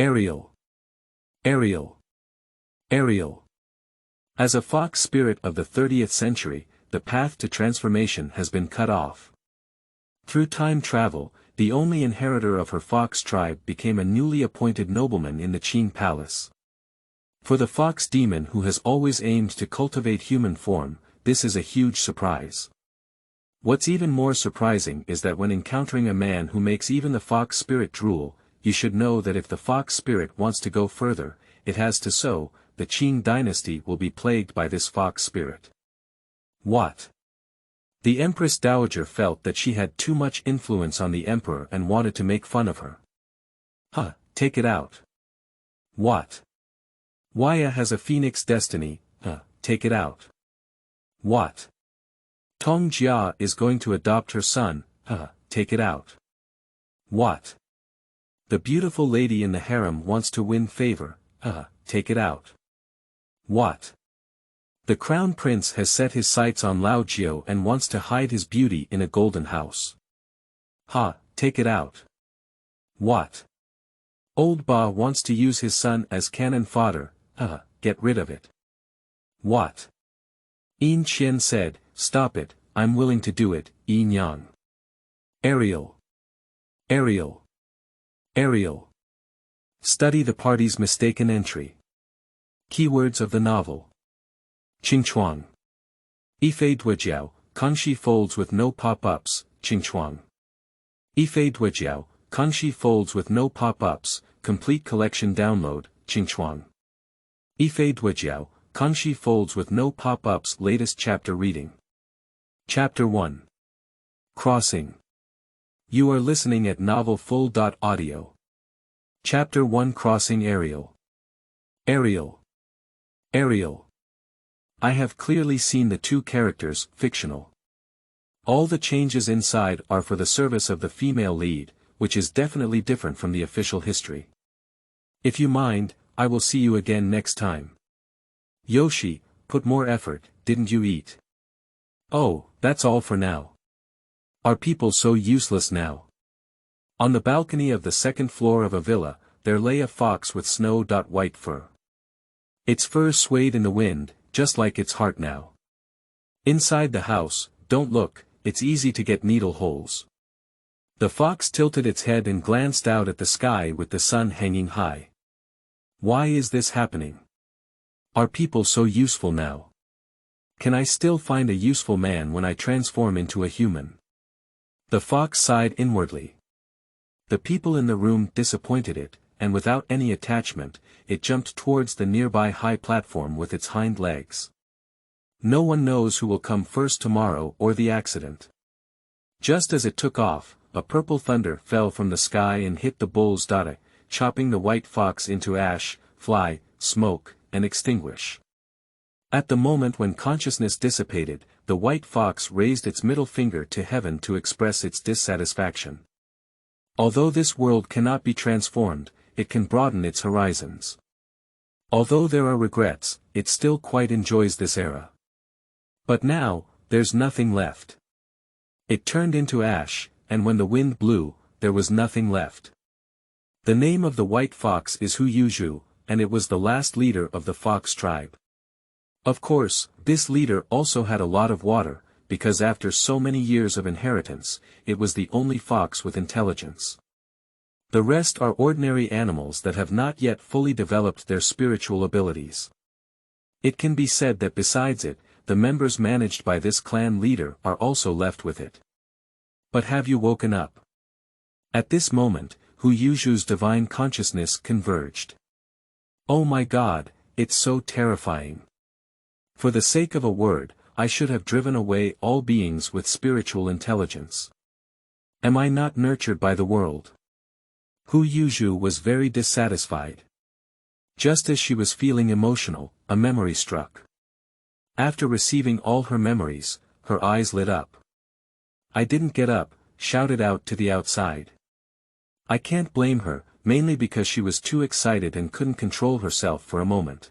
Ariel. Ariel. Ariel. As a fox spirit of the 30th century, the path to transformation has been cut off. Through time travel, the only inheritor of her fox tribe became a newly appointed nobleman in the Qing palace. For the fox demon who has always aimed to cultivate human form, this is a huge surprise. What's even more surprising is that when encountering a man who makes even the fox spirit drool, you should know that if the fox spirit wants to go further, it has to so, the Qing Dynasty will be plagued by this fox spirit. What? The Empress Dowager felt that she had too much influence on the emperor and wanted to make fun of her. Huh, take it out. What? Waya has a phoenix destiny, take it out. What? Tong Jia is going to adopt her son, take it out. What? The beautiful lady in the harem wants to win favor, take it out. What? The crown prince has set his sights on Lao Jiao and wants to hide his beauty in a golden house. Take it out. What? Old Ba wants to use his son as cannon fodder, get rid of it. What? Yin Qian said, stop it, I'm willing to do it, Yin Yang. Ariel. Ariel. Ariel. Study the party's mistaken entry. Keywords of the novel. Qing Chuan. Yifei Tojiao, Kangxi folds with no pop-ups, Qing Chuan. Yifei Tojiao, Kangxi folds with no pop-ups, complete collection download, Qing Chuan. Yifei Tojiao, Kangxi folds with no pop-ups latest chapter reading. Chapter 1. Crossing. You are listening at novelfull.audio. Chapter 1 Crossing Ariel. Ariel. Ariel. I have clearly seen the two characters, fictional. All the changes inside are for the service of the female lead, which is definitely different from the official history. If you mind, I will see you again next time. Yoshi, put more effort, didn't you eat? Oh, that's all for now. Are people so useless now? On the balcony of the second floor of a villa, there lay a fox with snow-white fur. Its fur swayed in the wind, just like its heart now. Inside the house, don't look, it's easy to get needle holes. The fox tilted its head and glanced out at the sky with the sun hanging high. Why is this happening? Are people so useful now? Can I still find a useful man when I transform into a human? The fox sighed inwardly. The people in the room disappointed it, and without any attachment, it jumped towards the nearby high platform with its hind legs. No one knows who will come first tomorrow or the accident. Just as it took off, a purple thunder fell from the sky and hit the bull's dada, chopping the white fox into ash, fly, smoke, and extinguish. At the moment when consciousness dissipated, the white fox raised its middle finger to heaven to express its dissatisfaction. Although this world cannot be transformed, it can broaden its horizons. Although there are regrets, it still quite enjoys this era. But now, there's nothing left. It turned into ash, and when the wind blew, there was nothing left. The name of the white fox is Hu Yuzhu, and it was the last leader of the fox tribe. Of course, this leader also had a lot of water, because after so many years of inheritance, it was the only fox with intelligence. The rest are ordinary animals that have not yet fully developed their spiritual abilities. It can be said that besides it, the members managed by this clan leader are also left with it. But have you woken up? At this moment, Hu Yuzhu's divine consciousness converged. Oh my God, it's so terrifying. For the sake of a word, I should have driven away all beings with spiritual intelligence. Am I not nurtured by the world? Hu Yuzhu was very dissatisfied. Just as she was feeling emotional, a memory struck. After receiving all her memories, her eyes lit up. I didn't get up, shouted out to the outside. I can't blame her, mainly because she was too excited and couldn't control herself for a moment.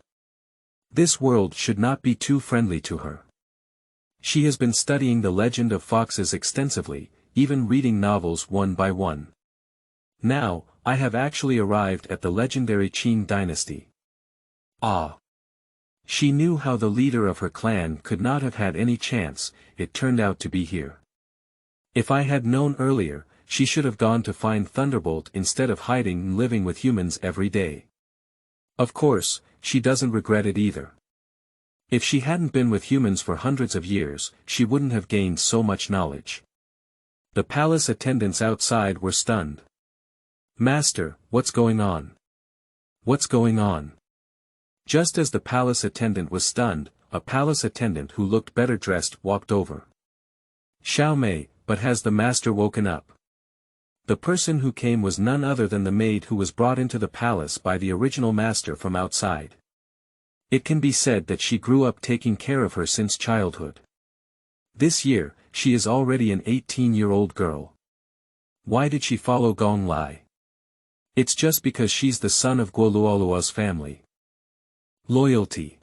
This world should not be too friendly to her. She has been studying the legend of foxes extensively, even reading novels one by one. Now, I have actually arrived at the legendary Qing Dynasty. Ah! She knew how the leader of her clan could not have had any chance, it turned out to be here. If I had known earlier, she should have gone to find Thunderbolt instead of hiding and living with humans every day. Of course, she doesn't regret it either. If she hadn't been with humans for hundreds of years, she wouldn't have gained so much knowledge. The palace attendants outside were stunned. "Master, what's going on? What's going on?" Just as the palace attendant was stunned, a palace attendant who looked better dressed walked over. "Xiao Mei, but has the master woken up?" The person who came was none other than the maid who was brought into the palace by the original master from outside. It can be said that she grew up taking care of her since childhood. This year, she is already an 18-year-old girl. Why did she follow Gong Lai? It's just because she's the son of Guoluoluo's family. Loyalty.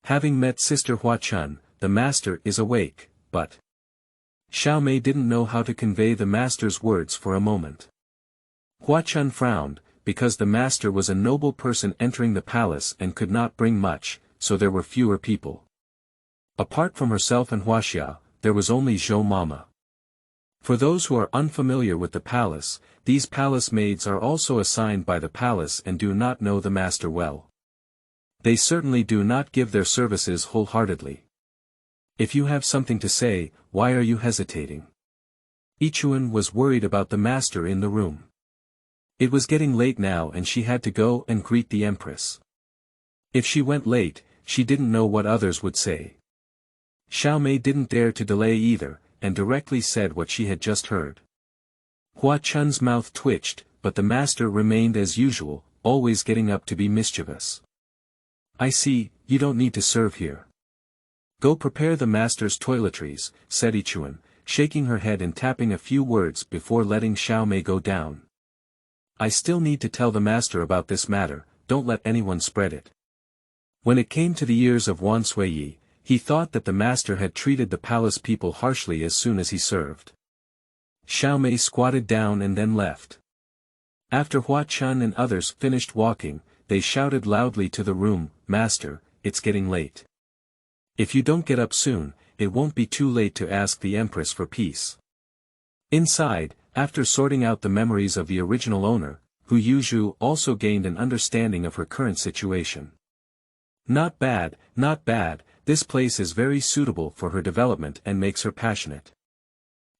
Having met Sister Hua Chun, the master is awake, but Xiao Mei didn't know how to convey the master's words for a moment. Hua Chun frowned, because the master was a noble person entering the palace and could not bring much, so there were fewer people. Apart from herself and Huaxia, there was only Zhou Mama. For those who are unfamiliar with the palace, these palace maids are also assigned by the palace and do not know the master well. They certainly do not give their services wholeheartedly. If you have something to say, why are you hesitating? Yikun was worried about the master in the room. It was getting late now and she had to go and greet the empress. If she went late, she didn't know what others would say. Xiao Mei didn't dare to delay either, and directly said what she had just heard. Hua Chun's mouth twitched, but the master remained as usual, always getting up to be mischievous. "I see, you don't need to serve here. Go prepare the master's toiletries," said Yikun, shaking her head and tapping a few words before letting Xiao Mei go down. "I still need to tell the master about this matter, don't let anyone spread it." When it came to the ears of Wan Suiyi, he thought that the master had treated the palace people harshly as soon as he served. Xiao Mei squatted down and then left. After Hua Chun and others finished walking, they shouted loudly to the room, "Master, it's getting late. If you don't get up soon, it won't be too late to ask the Empress for peace." Inside, after sorting out the memories of the original owner, Hu Yuzhu also gained an understanding of her current situation. Not bad, this place is very suitable for her development and makes her passionate.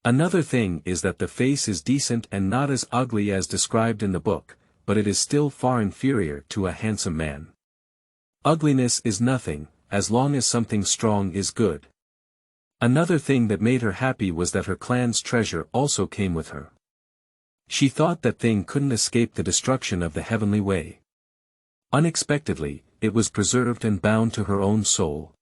Another thing is that the face is decent and not as ugly as described in the book, but it is still far inferior to a handsome man. Ugliness is nothing, as long as something strong is good. Another thing that made her happy was that her clan's treasure also came with her. She thought that thing couldn't escape the destruction of the heavenly way. Unexpectedly, it was preserved and bound to her own soul.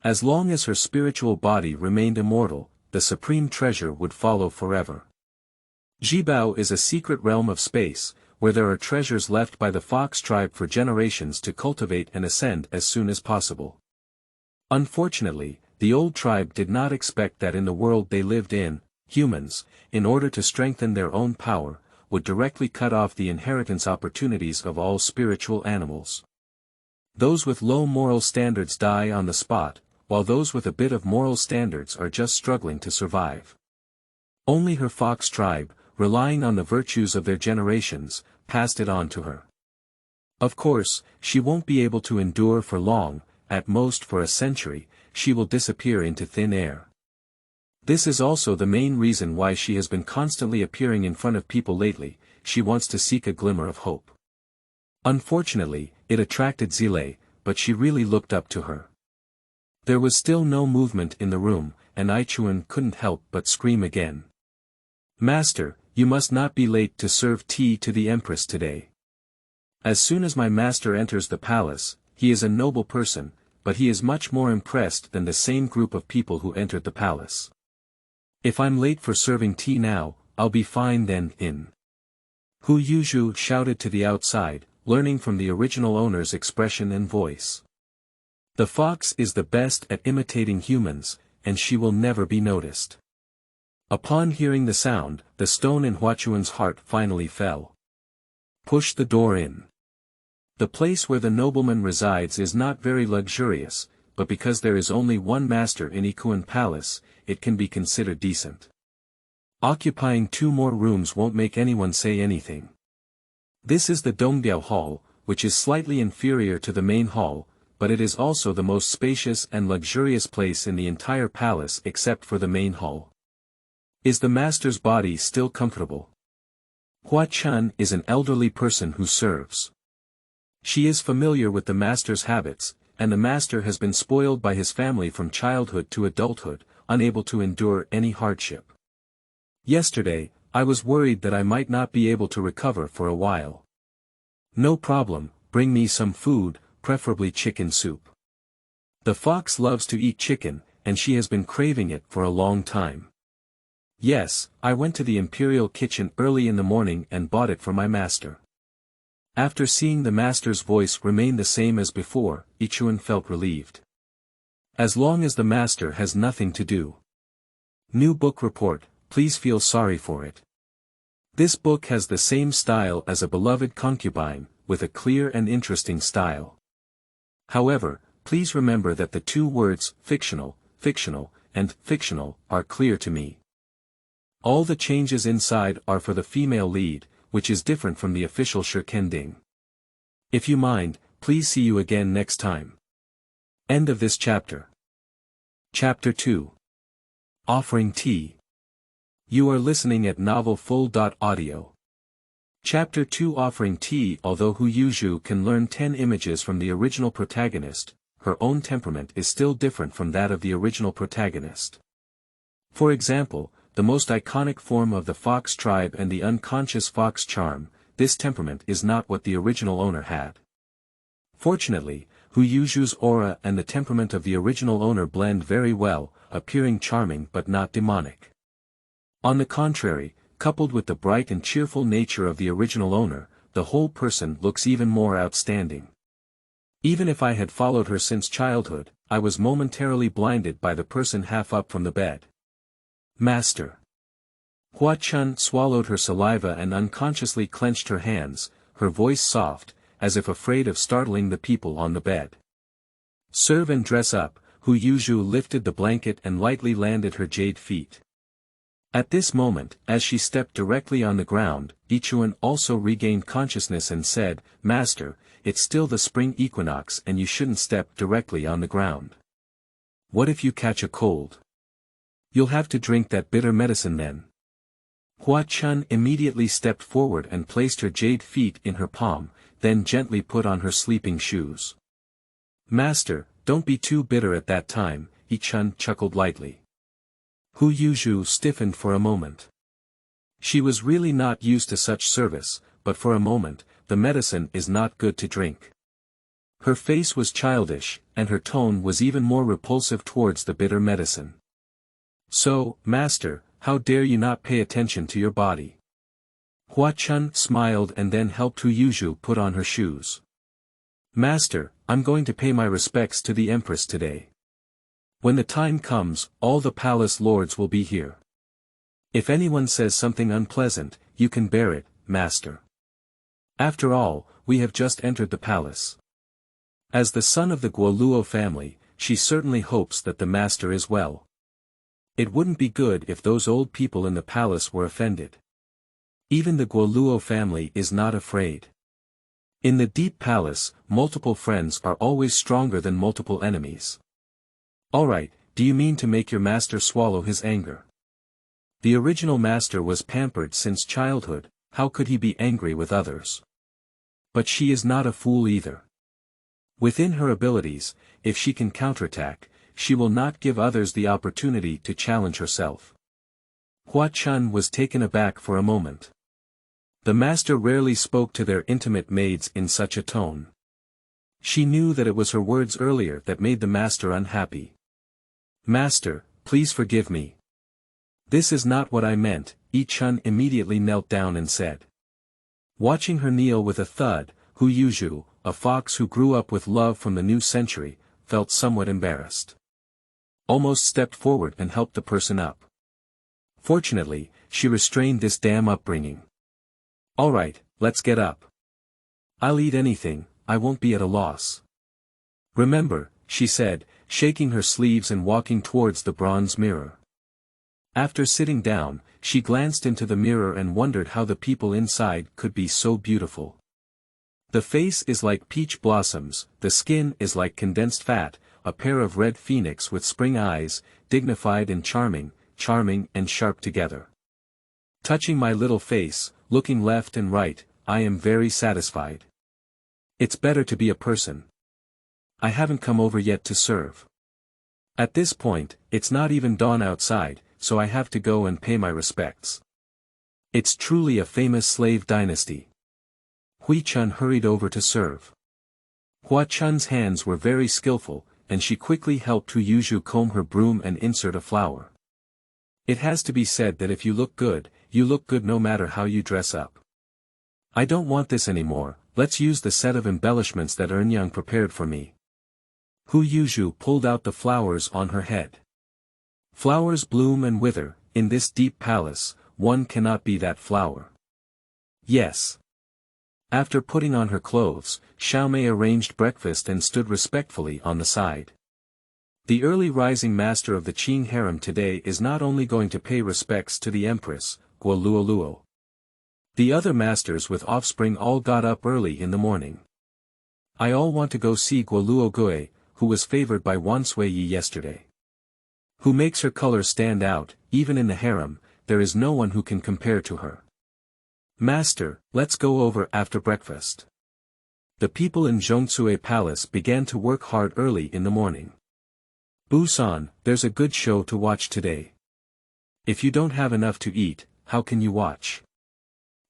As long as her spiritual body remained immortal, the supreme treasure would follow forever. Jibao is a secret realm of space, where there are treasures left by the Fox tribe for generations to cultivate and ascend as soon as possible. Unfortunately, the old tribe did not expect that in the world they lived in, humans, in order to strengthen their own power, would directly cut off the inheritance opportunities of all spiritual animals. Those with low moral standards die on the spot, while those with a bit of moral standards are just struggling to survive. Only her Fox tribe, relying on the virtues of their generations, passed it on to her. Of course, she won't be able to endure for long, at most for a century, she will disappear into thin air. This is also the main reason why she has been constantly appearing in front of people lately, she wants to seek a glimmer of hope. Unfortunately, it attracted Zile, but she really looked up to her. There was still no movement in the room, and Yikun couldn't help but scream again. "Master, you must not be late to serve tea to the Empress today. As soon as my master enters the palace, he is a noble person, but he is much more impressed than the same group of people who entered the palace. If I'm late for serving tea now, I'll be fine then in." Hu Yuzhu shouted to the outside, learning from the original owner's expression and voice. The fox is the best at imitating humans, and she will never be noticed. Upon hearing the sound, the stone in Huachuan's heart finally fell. Push the door in. The place where the nobleman resides is not very luxurious, but because there is only one master in Yikun Palace, it can be considered decent. Occupying 2 more rooms won't make anyone say anything. This is the Dongbiao Hall, which is slightly inferior to the main hall, but it is also the most spacious and luxurious place in the entire palace except for the main hall. Is the master's body still comfortable? Hua Chun is an elderly person who serves. She is familiar with the master's habits, and the master has been spoiled by his family from childhood to adulthood, unable to endure any hardship. Yesterday, I was worried that I might not be able to recover for a while. No problem, bring me some food, preferably chicken soup. The fox loves to eat chicken, and she has been craving it for a long time. Yes, I went to the imperial kitchen early in the morning and bought it for my master. After seeing the master's voice remain the same as before, Yichuan felt relieved. As long as the master has nothing to do. New book report, please feel sorry for it. This book has the same style as a beloved concubine, with a clear and interesting style. However, please remember that the 2 words, fictional, and fictional, are clear to me. All the changes inside are for the female lead, which is different from the official shirkending. If you mind, please see you again next time. End of this chapter. Chapter 2. Offering Tea. You are listening at novelfull.audio. Chapter 2 Offering Tea. Although Hu Yuzhu can learn 10 images from the original protagonist, her own temperament is still different from that of the original protagonist. For example, the most iconic form of the fox tribe and the unconscious fox charm, this temperament is not what the original owner had. Fortunately, Hu Yuzhu's aura and the temperament of the original owner blend very well, appearing charming but not demonic. On the contrary, coupled with the bright and cheerful nature of the original owner, the whole person looks even more outstanding. Even if I had followed her since childhood, I was momentarily blinded by the person half up from the bed. Master. Hua Chun swallowed her saliva and unconsciously clenched her hands, her voice soft, as if afraid of startling the people on the bed. Serve and dress up. Hu Yuzhu lifted the blanket and lightly landed her jade feet. At this moment, as she stepped directly on the ground, Yichuan also regained consciousness and said, Master, it's still the spring equinox and you shouldn't step directly on the ground. What if you catch a cold? You'll have to drink that bitter medicine then. Hua Chun immediately stepped forward and placed her jade feet in her palm, then gently put on her sleeping shoes. Master, don't be too bitter at that time, Yichun chuckled lightly. Hu Yuzhu stiffened for a moment. She was really not used to such service, but for a moment, the medicine is not good to drink. Her face was childish, and her tone was even more repulsive towards the bitter medicine. So, Master, how dare you not pay attention to your body? Hua Chun smiled and then helped Hu Yuzhu put on her shoes. Master, I'm going to pay my respects to the Empress today. When the time comes, all the palace lords will be here. If anyone says something unpleasant, you can bear it, Master. After all, we have just entered the palace. As the son of the Guoluo family, she certainly hopes that the Master is well. It wouldn't be good if those old people in the palace were offended. Even the Guoluo family is not afraid. In the deep palace, multiple friends are always stronger than multiple enemies. Alright, do you mean to make your master swallow his anger? The original master was pampered since childhood, how could he be angry with others? But she is not a fool either. Within her abilities, if she can counterattack, she will not give others the opportunity to challenge herself. Hua Chun was taken aback for a moment. The master rarely spoke to their intimate maids in such a tone. She knew that it was her words earlier that made the master unhappy. Master, please forgive me. This is not what I meant, Yi Chun immediately knelt down and said. Watching her kneel with a thud, Hu Yuzhu, a fox who grew up with love from the new century, felt somewhat embarrassed. Almost stepped forward and helped the person up. Fortunately, she restrained this damn upbringing. Alright, let's get up. I'll eat anything, I won't be at a loss. Remember, she said, shaking her sleeves and walking towards the bronze mirror. After sitting down, she glanced into the mirror and wondered how the people inside could be so beautiful. The face is like peach blossoms, the skin is like condensed fat, a pair of red phoenix with spring eyes, dignified and charming, charming and sharp together. Touching my little face, looking left and right, I am very satisfied. It's better to be a person. I haven't come over yet to serve. At this point, it's not even dawn outside, so I have to go and pay my respects. It's truly a famous slave dynasty. Hui Chun hurried over to serve. Hua Chun's hands were very skillful, and she quickly helped Hu Yuzhu comb her broom and insert a flower. It has to be said that if you look good no matter how you dress up. I don't want this anymore, let's use the set of embellishments that Eunyoung prepared for me. Hu Yuzhu pulled out the flowers on her head. Flowers bloom and wither, in this deep palace, one cannot be that flower. Yes. After putting on her clothes, Xiaomei arranged breakfast and stood respectfully on the side. The early rising master of the Qing harem today is not only going to pay respects to the empress, Guo Luoluo. The other masters with offspring all got up early in the morning. I all want to go see Guo Luogue, who was favored by Wan Suiyi yesterday. Who makes her color stand out, even in the harem, there is no one who can compare to her. Master, let's go over after breakfast. The people in Zhongsue Palace began to work hard early in the morning. Busan, there's a good show to watch today. If you don't have enough to eat, how can you watch?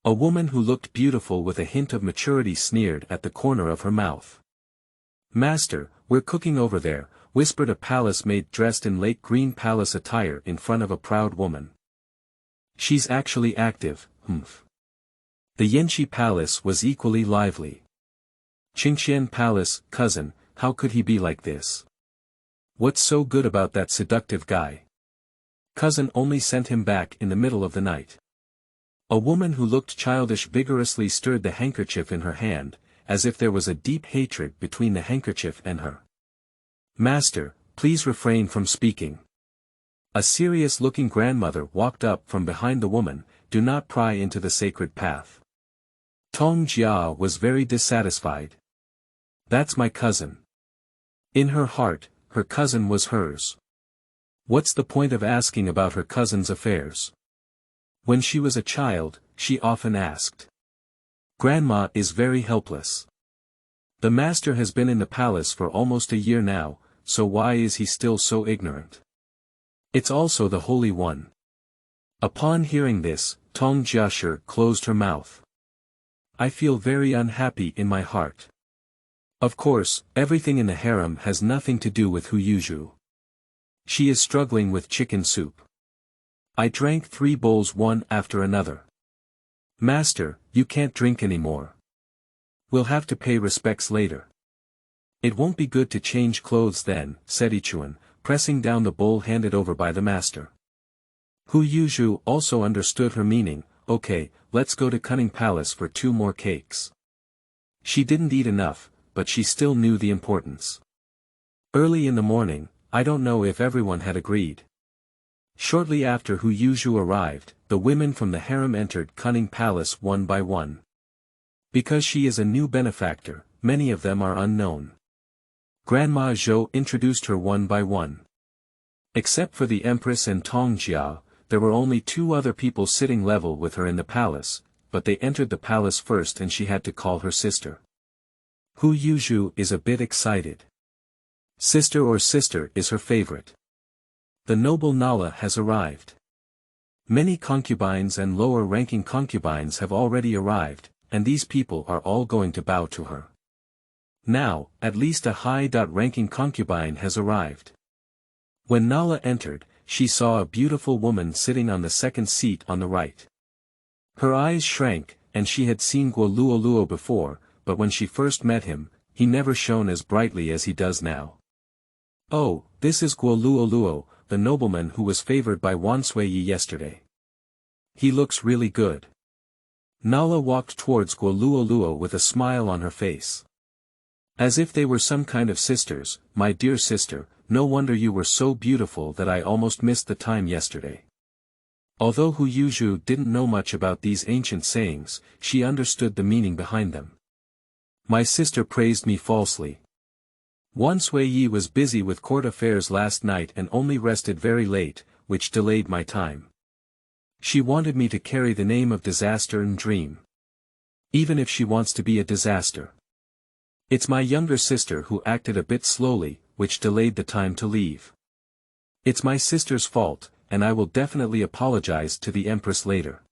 A woman who looked beautiful with a hint of maturity sneered at the corner of her mouth. Master, we're cooking over there, whispered a palace maid dressed in late green palace attire in front of a proud woman. She's actually active, humph. The Yanxi Palace was equally lively. Qingxian Palace, cousin, how could he be like this? What's so good about that seductive guy? Cousin only sent him back in the middle of the night. A woman who looked childish vigorously stirred the handkerchief in her hand, as if there was a deep hatred between the handkerchief and her. Master, please refrain from speaking. A serious-looking grandmother walked up from behind the woman, do not pry into the sacred path. Tong Jia was very dissatisfied. That's my cousin. In her heart, her cousin was hers. What's the point of asking about her cousin's affairs? When she was a child, she often asked. Grandma is very helpless. The master has been in the palace for almost a year now, so why is he still so ignorant? It's also the Holy One. Upon hearing this, Tong Jiashi closed her mouth. I feel very unhappy in my heart. Of course, everything in the harem has nothing to do with Hu Yuzhu. She is struggling with chicken soup. I drank 3 bowls one after another. Master, you can't drink anymore. We'll have to pay respects later. It won't be good to change clothes then, said Yichuan, pressing down the bowl handed over by the master. Hu Yuzhu also understood her meaning. Okay, let's go to Cunning Palace for 2 more cakes. She didn't eat enough, but she still knew the importance. Early in the morning, I don't know if everyone had agreed. Shortly after Hu Yuzhu arrived, the women from the harem entered Cunning Palace one by one. Because she is a new benefactor, many of them are unknown. Grandma Zhou introduced her one by one. Except for the Empress and Tong Jia, there were only 2 other people sitting level with her in the palace, but they entered the palace first and she had to call her sister. Hu Yuzhu is a bit excited. Sister or sister is her favorite. The noble Nala has arrived. Many concubines and lower-ranking concubines have already arrived, and these people are all going to bow to her. Now, at least a high-ranking concubine has arrived. When Nala entered, she saw a beautiful woman sitting on the second seat on the right. Her eyes shrank, and she had seen Guo Luoluo before, but when she first met him, he never shone as brightly as he does now. Oh, this is Guo Luoluo, the nobleman who was favored by Wan Suiyi yesterday. He looks really good. Nala walked towards Guoluoluo with a smile on her face. As if they were some kind of sisters. My dear sister, no wonder you were so beautiful that I almost missed the time yesterday. Although Hu Yuzhu didn't know much about these ancient sayings, she understood the meaning behind them. My sister praised me falsely. Once Wei Yi was busy with court affairs last night and only rested very late, which delayed my time. She wanted me to carry the name of disaster and dream. Even if she wants to be a disaster. It's my younger sister who acted a bit slowly, which delayed the time to leave. It's my sister's fault, and I will definitely apologize to the Empress later.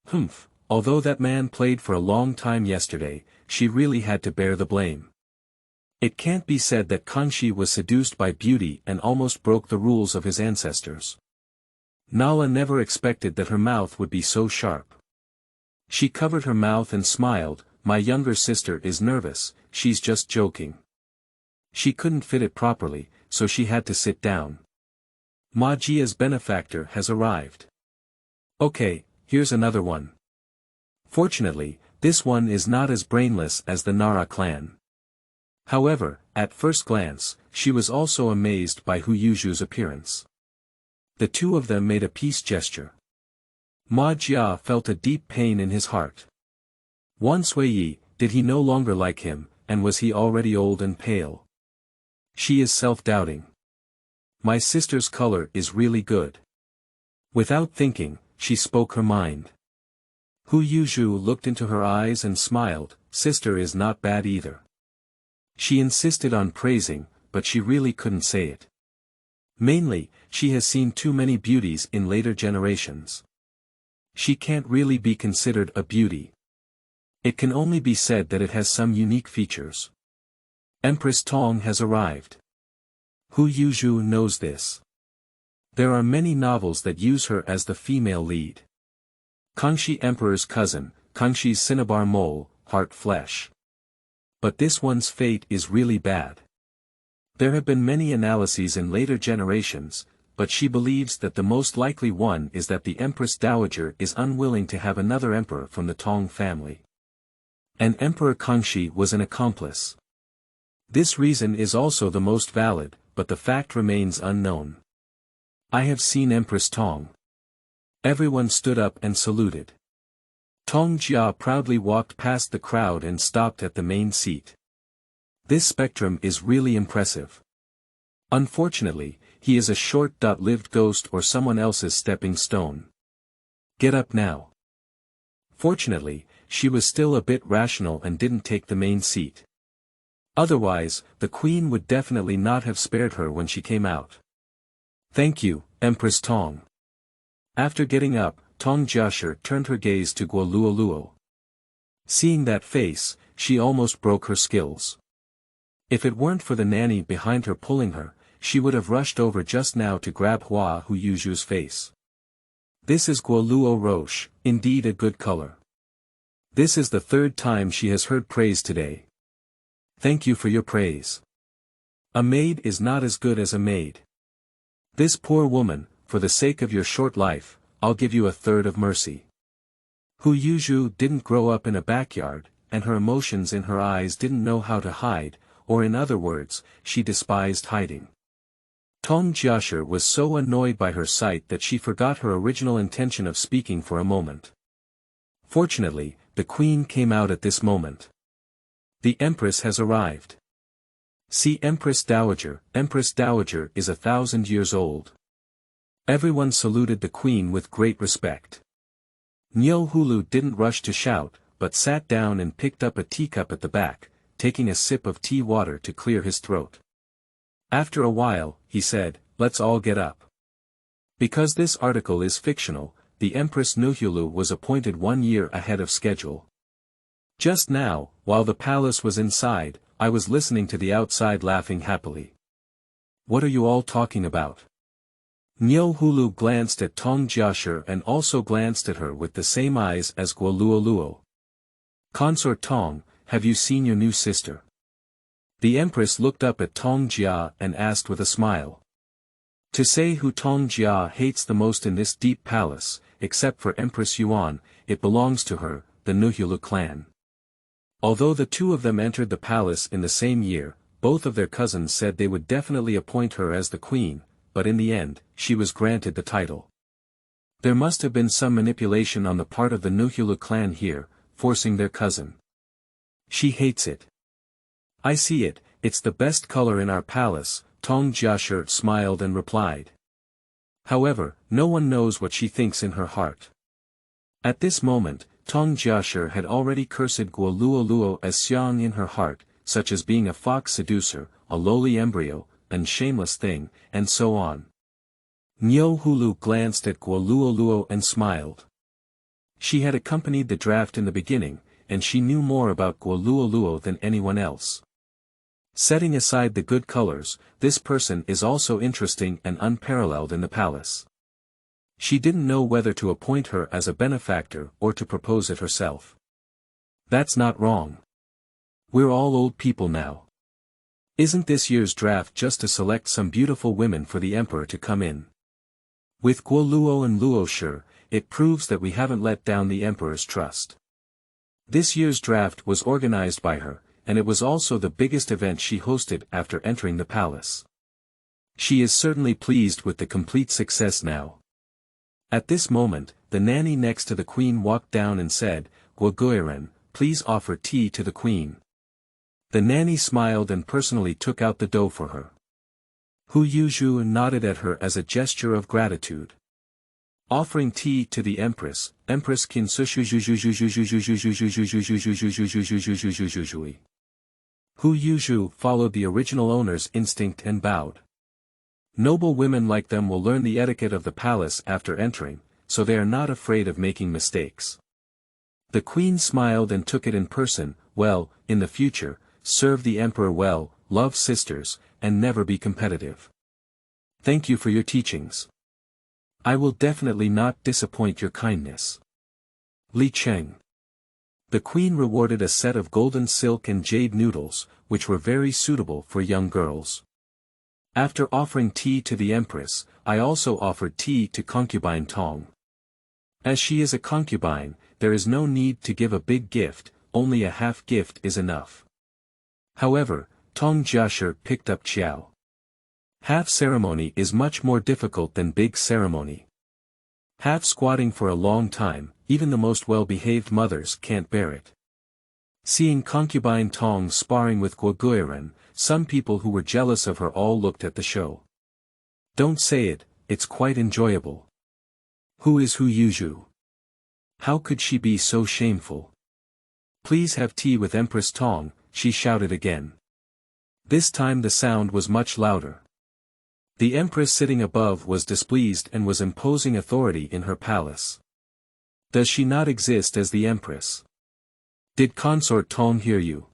Humph, although that man played for a long time yesterday, she really had to bear the blame. It can't be said that Kangxi was seduced by beauty and almost broke the rules of his ancestors. Nala never expected that her mouth would be so sharp. She covered her mouth and smiled. My younger sister is nervous, she's just joking. She couldn't fit it properly, so she had to sit down. Ma Jia's benefactor has arrived. Okay, here's another one. Fortunately, this one is not as brainless as the Nara clan. However, at first glance, she was also amazed by Hu Yuzhu's appearance. The two of them made a peace gesture. Ma Jia felt a deep pain in his heart. Once Wei Yi, did he no longer like him, and was he already old and pale? She is self-doubting. My sister's color is really good. Without thinking, she spoke her mind. Hu Yuzhu looked into her eyes and smiled. Sister is not bad either. She insisted on praising, but she really couldn't say it. Mainly, she has seen too many beauties in later generations. She can't really be considered a beauty. It can only be said that it has some unique features. Empress Tong has arrived. Hu Yuzhu knows this. There are many novels that use her as the female lead. Kangxi Emperor's cousin, Kangxi's cinnabar mole, heart flesh. But this one's fate is really bad. There have been many analyses in later generations, but she believes that the most likely one is that the Empress Dowager is unwilling to have another emperor from the Tong family. And Emperor Kangxi was an accomplice. This reason is also the most valid, but the fact remains unknown. I have seen Empress Tong. Everyone stood up and saluted. Tong Jia proudly walked past the crowd and stopped at the main seat. This spectrum is really impressive. Unfortunately, he is a short-lived ghost or someone else's stepping stone. Get up now. Fortunately, she was still a bit rational and didn't take the main seat. Otherwise, the queen would definitely not have spared her when she came out. Thank you, Empress Tong. After getting up, Tong Jiashi turned her gaze to Guoluoluo. Seeing that face, she almost broke her skills. If it weren't for the nanny behind her pulling her, she would have rushed over just now to grab Hua Hu Yuzhu's face. This is Guoluo Roche, indeed a good color. This is the third time she has heard praise today. Thank you for your praise. A maid is not as good as a maid. This poor woman, for the sake of your short life, I'll give you a third of mercy. Hu Yuzhu didn't grow up in a backyard, and her emotions in her eyes didn't know how to hide, or in other words, she despised hiding. Tong Jiashi was so annoyed by her sight that she forgot her original intention of speaking for a moment. Fortunately, the queen came out at this moment. The Empress has arrived. See Empress Dowager. Empress Dowager is 1,000 years old. Everyone saluted the queen with great respect. Niu Hulu didn't rush to shout, but sat down and picked up a teacup at the back, taking a sip of tea water to clear his throat. After a while, he said, "Let's all get up." Because this article is fictional, the Empress Nuhulu was appointed 1 year ahead of schedule. Just now, while the palace was inside, I was listening to the outside laughing happily. What are you all talking about? Niu Hulu glanced at Tong Jiashi and also glanced at her with the same eyes as Guoluoluo. Consort Tong, have you seen your new sister? The Empress looked up at Tong Jia and asked with a smile. To say who Tong Jia hates the most in this deep palace, except for Empress Yuan, it belongs to her, the Nuhulu clan. Although the two of them entered the palace in the same year, both of their cousins said they would definitely appoint her as the queen, but in the end, she was granted the title. There must have been some manipulation on the part of the Nuhulu clan here, forcing their cousin. She hates it. I see it, it's the best color in our palace, Tong Jiashi smiled and replied. However, no one knows what she thinks in her heart. At this moment, Tong Jiashi had already cursed Guo Luo as Xiang in her heart, such as being a fox seducer, a lowly embryo, an shameless thing, and so on. Niu Hulu glanced at Guo Luo and smiled. She had accompanied the draft in the beginning, and she knew more about Guo Luo than anyone else. Setting aside the good colors, this person is also interesting and unparalleled in the palace. She didn't know whether to appoint her as a benefactor or to propose it herself. That's not wrong. We're all old people now. Isn't this year's draft just to select some beautiful women for the emperor to come in? With Guo Luo and Luo Shi, it proves that we haven't let down the emperor's trust. This year's draft was organized by her, and it was also the biggest event she hosted after entering the palace. She is certainly pleased with the complete success now. At this moment, the nanny next to the queen walked down and said, Guo Guiren, please offer tea to the queen. The nanny smiled and personally took out the dough for her. Hu Yuzhu nodded at her as a gesture of gratitude. Offering tea to the Empress Qin Hu Yuzhu followed the original owner's instinct and bowed. Noble women like them will learn the etiquette of the palace after entering, so they are not afraid of making mistakes. The queen smiled and took it in person. Well, in the future, serve the emperor well, love sisters, and never be competitive. Thank you for your teachings. I will definitely not disappoint your kindness. Li Cheng. The queen rewarded a set of golden silk and jade noodles, which were very suitable for young girls. After offering tea to the empress, I also offered tea to concubine Tong. As she is a concubine, there is no need to give a big gift, only a half gift is enough. However, Tong Jiashi picked up Qiao. Half ceremony is much more difficult than big ceremony. Half squatting for a long time, even the most well-behaved mothers can't bear it. Seeing concubine Tong sparring with Guo Guiren, some people who were jealous of her all looked at the show. Don't say it, it's quite enjoyable. Who is Hu Yuzhu? How could she be so shameful? Please have tea with Empress Tong, she shouted again. This time the sound was much louder. The empress sitting above was displeased and was imposing authority in her palace. Does she not exist as the empress? Did consort Tong hear you?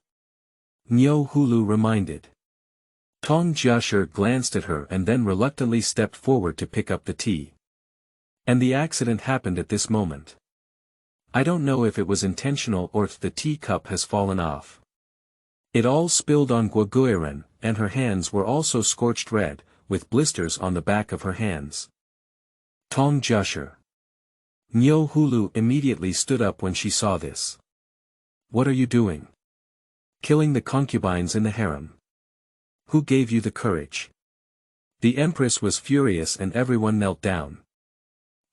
Niu Hulu reminded. Tong Jiashi glanced at her and then reluctantly stepped forward to pick up the tea. And the accident happened at this moment. I don't know if it was intentional or if the teacup has fallen off. It all spilled on Guo Guiren, and her hands were also scorched red, with blisters on the back of her hands. Tong Jiashi. Niu Hulu immediately stood up when she saw this. What are you doing? Killing the concubines in the harem. Who gave you the courage? The empress was furious and everyone knelt down.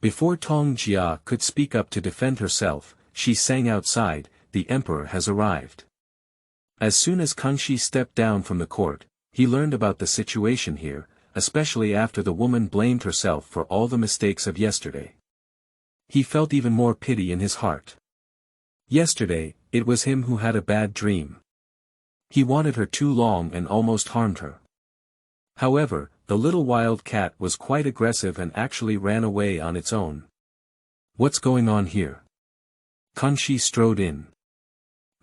Before Tong Jia could speak up to defend herself, she sang outside, the emperor has arrived. As soon as Kangxi stepped down from the court, he learned about the situation here, especially after the woman blamed herself for all the mistakes of yesterday. He felt even more pity in his heart. Yesterday, it was him who had a bad dream. He wanted her too long and almost harmed her. However, the little wild cat was quite aggressive and actually ran away on its own. What's going on here? Kangxi strode in.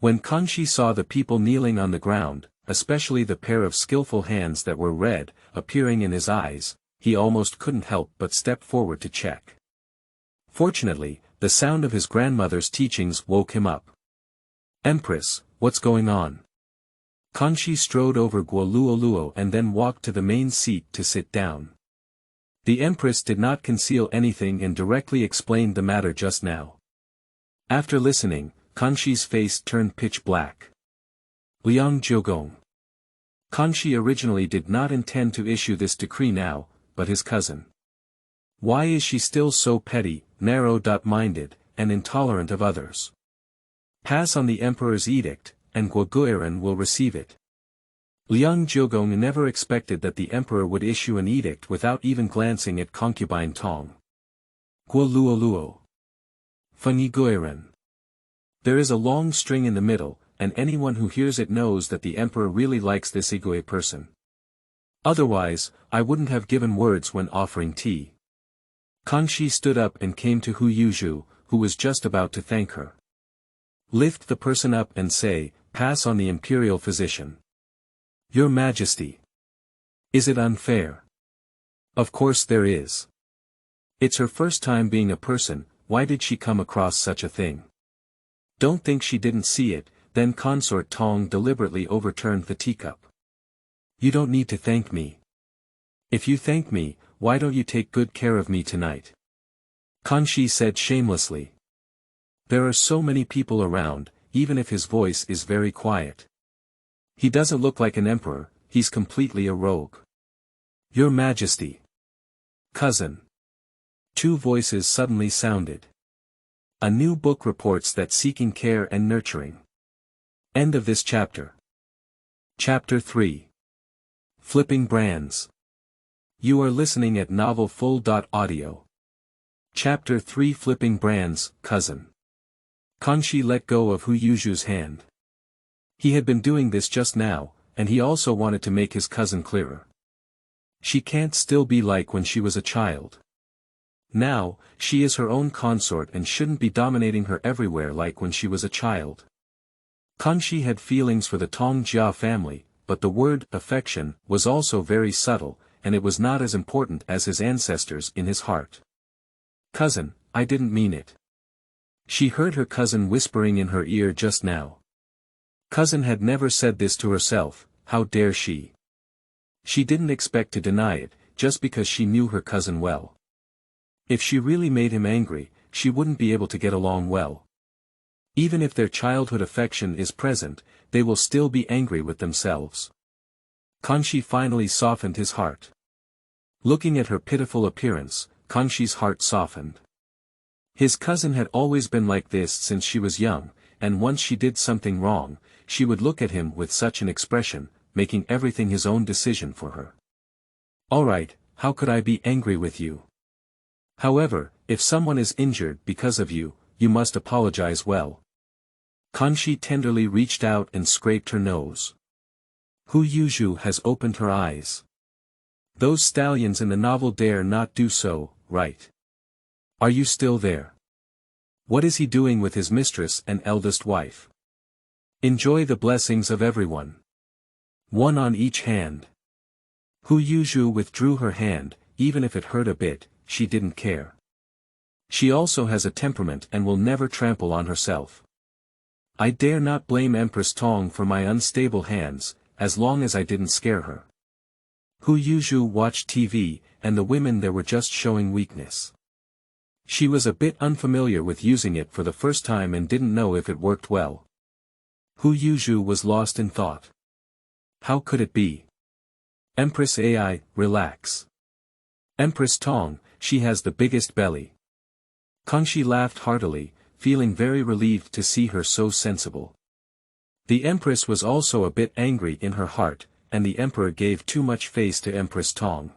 When Kangxi saw the people kneeling on the ground, especially the pair of skillful hands that were red, appearing in his eyes, he almost couldn't help but step forward to check. Fortunately, the sound of his grandmother's teachings woke him up. Empress, what's going on? Kangxi strode over Guo Luo and then walked to the main seat to sit down. The empress did not conceal anything and directly explained the matter just now. After listening, Kangxi's face turned pitch black. Liang Jiugong. Kangxi originally did not intend to issue this decree now, but his cousin. Why is she still so petty, narrow-minded, and intolerant of others? Pass on the emperor's edict, and Guoguiren will receive it. Liang Jiugong never expected that the emperor would issue an edict without even glancing at concubine Tong. Guo luo luo. Fengyi guiren. There is a long string in the middle, and anyone who hears it knows that the emperor really likes this Igui person. Otherwise, I wouldn't have given words when offering tea. Kangxi stood up and came to Hu Yuzhu, who was just about to thank her. Lift the person up and say, pass on the imperial physician. Your Majesty. Is it unfair? Of course there is. It's her first time being a person, why did she come across such a thing? Don't think she didn't see it, then Consort Tong deliberately overturned the teacup. You don't need to thank me. If you thank me, why don't you take good care of me tonight? Kangxi said shamelessly. There are so many people around, even if his voice is very quiet. He doesn't look like an emperor, he's completely a rogue. Your Majesty. Cousin. Two voices suddenly sounded. A new book reports that seeking care and nurturing. End of this chapter. Chapter 3. Flipping Brands. You are listening at novelfull.audio. Chapter 3 Flipping Brands, Cousin. Kangxi let go of Hu Yuzhu's hand. He had been doing this just now, and he also wanted to make his cousin clearer. She can't still be like when she was a child. Now, she is her own consort and shouldn't be dominating her everywhere like when she was a child. Kangxi had feelings for the Tong Jia family, but the word affection was also very subtle, and it was not as important as his ancestors in his heart. Cousin, I didn't mean it. She heard her cousin whispering in her ear just now. Cousin had never said this to herself, how dare she? She didn't expect to deny it, just because she knew her cousin well. If she really made him angry, she wouldn't be able to get along well. Even if their childhood affection is present, they will still be angry with themselves. Kangxi finally softened his heart. Looking at her pitiful appearance, Kangxi's heart softened. His cousin had always been like this since she was young, and once she did something wrong, she would look at him with such an expression, making everything his own decision for her. All right, how could I be angry with you? However, if someone is injured because of you, you must apologize well. Kangxi tenderly reached out and scraped her nose. Hu Yuzhu has opened her eyes. Those stallions in the novel dare not do so, right? Are you still there? What is he doing with his mistress and eldest wife? Enjoy the blessings of everyone. One on each hand. Hu Yuzhu withdrew her hand, even if it hurt a bit, she didn't care. She also has a temperament and will never trample on herself. I dare not blame Empress Tong for my unstable hands, as long as I didn't scare her. Hu Yuzhu watched TV, and the women there were just showing weakness. She was a bit unfamiliar with using it for the first time and didn't know if it worked well. Hu Yuzhu was lost in thought. How could it be? Empress Ai, relax. Empress Tong, she has the biggest belly. Kangxi laughed heartily, feeling very relieved to see her so sensible. The Empress was also a bit angry in her heart, and the Emperor gave too much face to Empress Tong.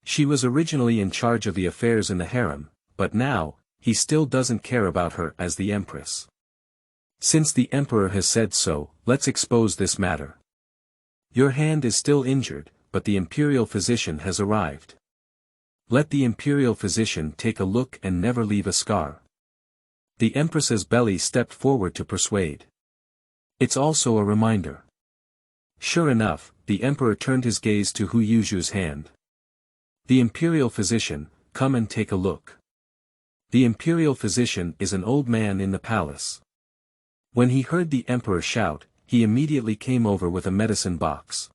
She was originally in charge of the affairs in the harem, but now, he still doesn't care about her as the Empress. Since the Emperor has said so, let's expose this matter. Your hand is still injured, but the imperial physician has arrived. Let the imperial physician take a look and never leave a scar. The Empress's belly stepped forward to persuade. It's also a reminder. Sure enough, the Emperor turned his gaze to Hu Yuzhu's hand. The imperial physician, come and take a look. The imperial physician is an old man in the palace. When he heard the Emperor shout, he immediately came over with a medicine box.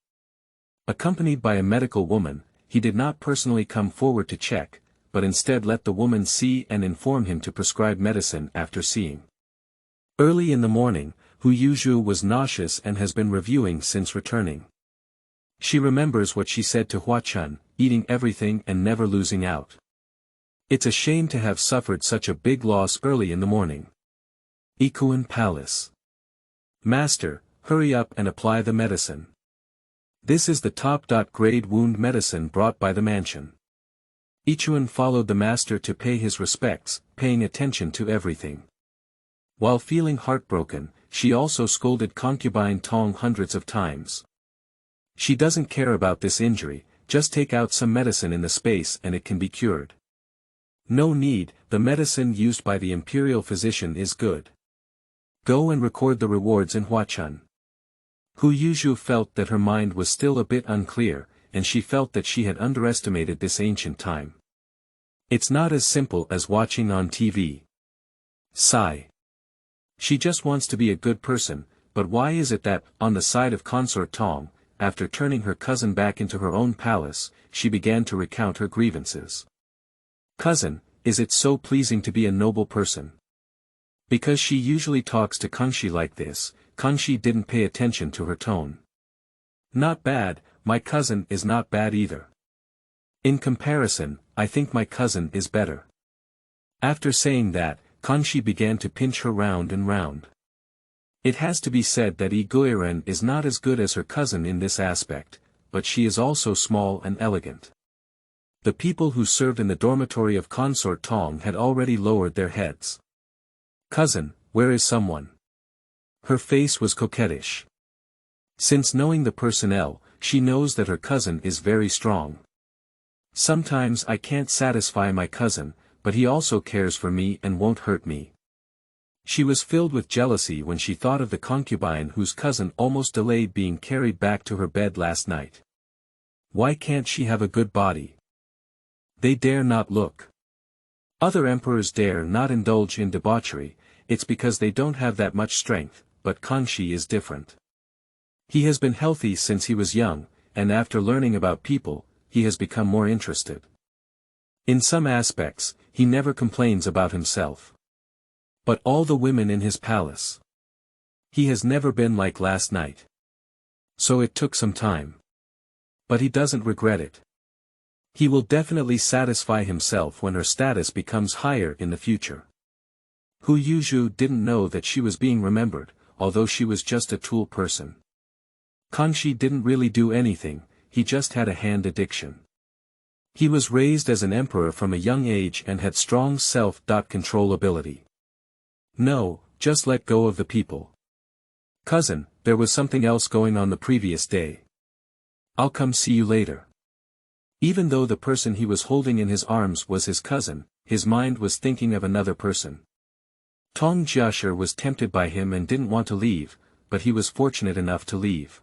Accompanied by a medical woman, he did not personally come forward to check, but instead let the woman see and inform him to prescribe medicine after seeing. Early in the morning, Hu Yuzhu was nauseous and has been reviewing since returning. She remembers what she said to Huachun, eating everything and never losing out. It's a shame to have suffered such a big loss early in the morning. Yikun Palace. Master, hurry up and apply the medicine. This is the top-grade wound medicine brought by the mansion. Yichuan followed the master to pay his respects, paying attention to everything. While feeling heartbroken, she also scolded concubine Tong hundreds of times. She doesn't care about this injury, just take out some medicine in the space and it can be cured. No need, the medicine used by the imperial physician is good. Go and record the rewards in Huachun. Hu Yuzhu felt that her mind was still a bit unclear, and she felt that she had underestimated this ancient time. It's not as simple as watching on TV. Sigh. She just wants to be a good person, but why is it that, on the side of Consort Tong, after turning her cousin back into her own palace, she began to recount her grievances? Cousin, is it so pleasing to be a noble person? Because she usually talks to Kangxi like this, Kangxi didn't pay attention to her tone. Not bad, my cousin is not bad either. In comparison, I think my cousin is better. After saying that, Kangxi began to pinch her round and round. It has to be said that Irregularities is not as good as her cousin in this aspect, but she is also small and elegant. The people who served in the dormitory of Consort Tong had already lowered their heads. Cousin, where is someone? Her face was coquettish. Since knowing the personnel, she knows that her cousin is very strong. Sometimes I can't satisfy my cousin, but he also cares for me and won't hurt me. She was filled with jealousy when she thought of the concubine whose cousin almost delayed being carried back to her bed last night. Why can't she have a good body? They dare not look. Other emperors dare not indulge in debauchery, it's because they don't have that much strength, but Kangxi is different. He has been healthy since he was young, and after learning about people, he has become more interested. In some aspects, he never complains about himself. But all the women in his palace. He has never been like last night. So it took some time. But he doesn't regret it. He will definitely satisfy himself when her status becomes higher in the future. Hu Yuzhu didn't know that she was being remembered, although she was just a tool person. Kangxi didn't really do anything, he just had a hand addiction. He was raised as an emperor from a young age and had strong self-control ability. No, just let go of the people. Cousin, there was something else going on the previous day. I'll come see you later. Even though the person he was holding in his arms was his cousin, his mind was thinking of another person. Tong Jiasher was tempted by him and didn't want to leave, but he was fortunate enough to leave.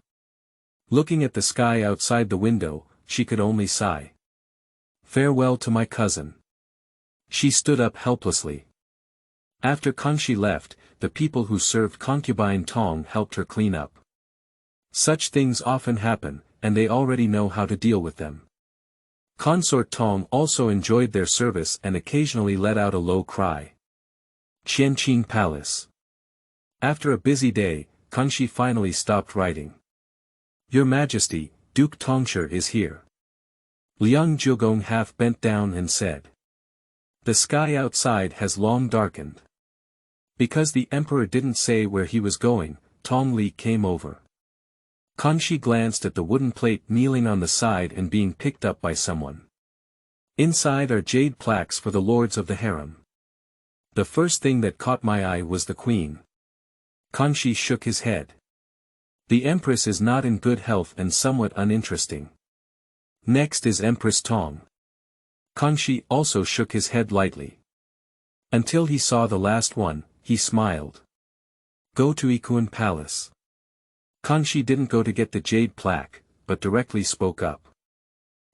Looking at the sky outside the window, she could only sigh. Farewell to my cousin. She stood up helplessly. After Kangxi left, the people who served concubine Tong helped her clean up. Such things often happen, and they already know how to deal with them. Consort Tong also enjoyed their service and occasionally let out a low cry. Qianqing Palace. After a busy day, Kangxi finally stopped writing. Your Majesty, Duke Tongsher is here. Liang Jiugong half bent down and said. The sky outside has long darkened. Because the emperor didn't say where he was going, Tong Li came over. Kangxi glanced at the wooden plate kneeling on the side and being picked up by someone. Inside are jade plaques for the lords of the harem. The first thing that caught my eye was the queen. Kangxi shook his head. The empress is not in good health and somewhat uninteresting. Next is Empress Tong. Kangxi also shook his head lightly. Until he saw the last one, he smiled. Go to Yikun Palace. Kangxi didn't go to get the jade plaque, but directly spoke up.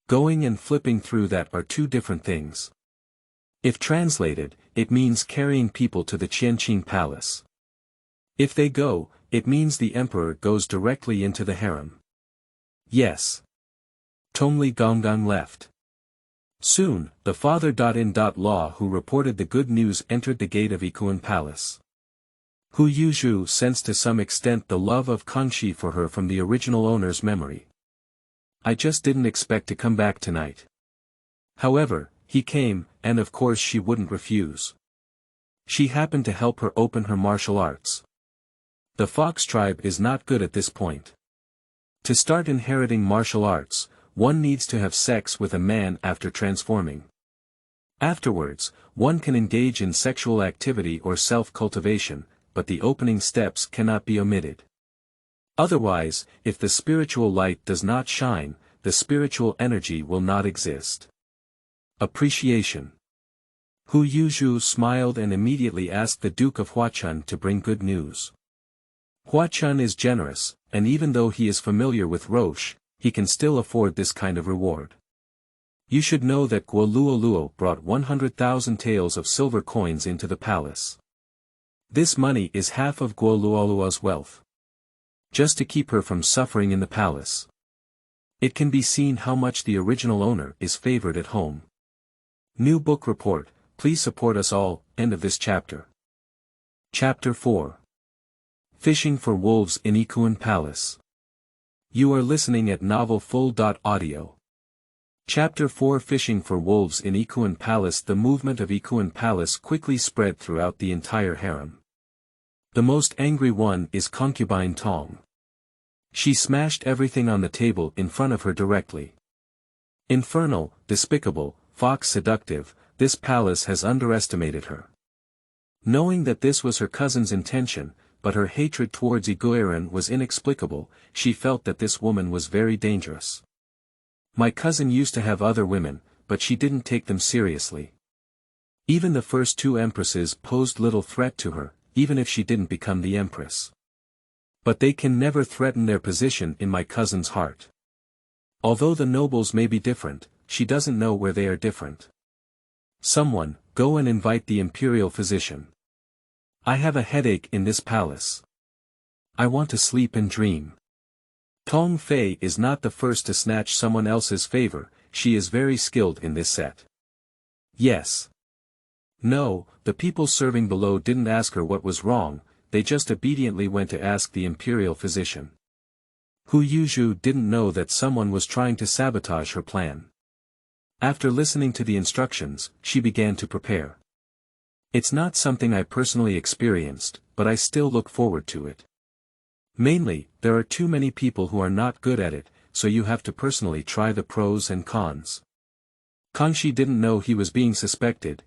Going and flipping through that are two different things. If translated, it means carrying people to the Qianqing Palace. If they go, it means the emperor goes directly into the harem. Yes. Tongli Gonggang left. Soon, the father.in.law who reported the good news entered the gate of Yikun Palace. Hu Yuzhu sensed to some extent the love of Kangxi for her from the original owner's memory. I just didn't expect to come back tonight. However, he came, and of course she wouldn't refuse. She happened to help her open her martial arts. The fox tribe is not good at this point. To start inheriting martial arts, one needs to have sex with a man after transforming. Afterwards, one can engage in sexual activity or self-cultivation, but the opening steps cannot be omitted. Otherwise, if the spiritual light does not shine, the spiritual energy will not exist. Appreciation. Hu Yuzhu smiled and immediately asked the Duke of Huachun to bring good news. Huachun is generous, and even though he is familiar with Roche, he can still afford this kind of reward. You should know that Guoluoluo brought 100,000 taels of silver coins into the palace. This money is half of Guoluoluo's wealth. Just to keep her from suffering in the palace. It can be seen how much the original owner is favored at home. New book report, please support us all. End of this chapter. Chapter 4. Fishing for Wolves in Yikun Palace. You are listening at novelfull.audio. Chapter 4 Fishing for Wolves in Yikun Palace. The movement of Yikun Palace quickly spread throughout the entire harem. The most angry one is concubine Tong. She smashed everything on the table in front of her directly. Infernal, despicable, fox seductive, this palace has underestimated her. Knowing that this was her cousin's intention, but her hatred towards Irregularities was inexplicable, she felt that this woman was very dangerous. My cousin used to have other women, but she didn't take them seriously. Even the first two empresses posed little threat to her, even if she didn't become the empress. But they can never threaten their position in my cousin's heart. Although the nobles may be different, she doesn't know where they are different. Someone, go and invite the imperial physician. I have a headache in this palace. I want to sleep and dream. Tongfei is not the first to snatch someone else's favor, she is very skilled in this set. Yes. No, the people serving below didn't ask her what was wrong, they just obediently went to ask the imperial physician. Hu Yuzhu didn't know that someone was trying to sabotage her plan. After listening to the instructions, she began to prepare. It's not something I personally experienced, but I still look forward to it. Mainly, there are too many people who are not good at it, so you have to personally try the pros and cons. Kangxi didn't know he was being suspected,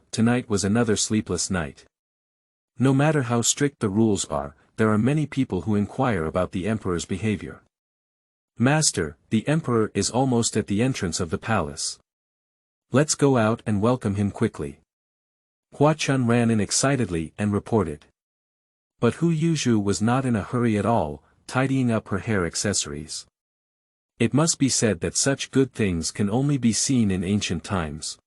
tonight was another sleepless night. No matter how strict the rules are, there are many people who inquire about the emperor's behavior. Master, the emperor is almost at the entrance of the palace. Let's go out and welcome him quickly. Huachun ran in excitedly and reported. But Hu Yuzhu was not in a hurry at all, tidying up her hair accessories. It must be said that such good things can only be seen in ancient times.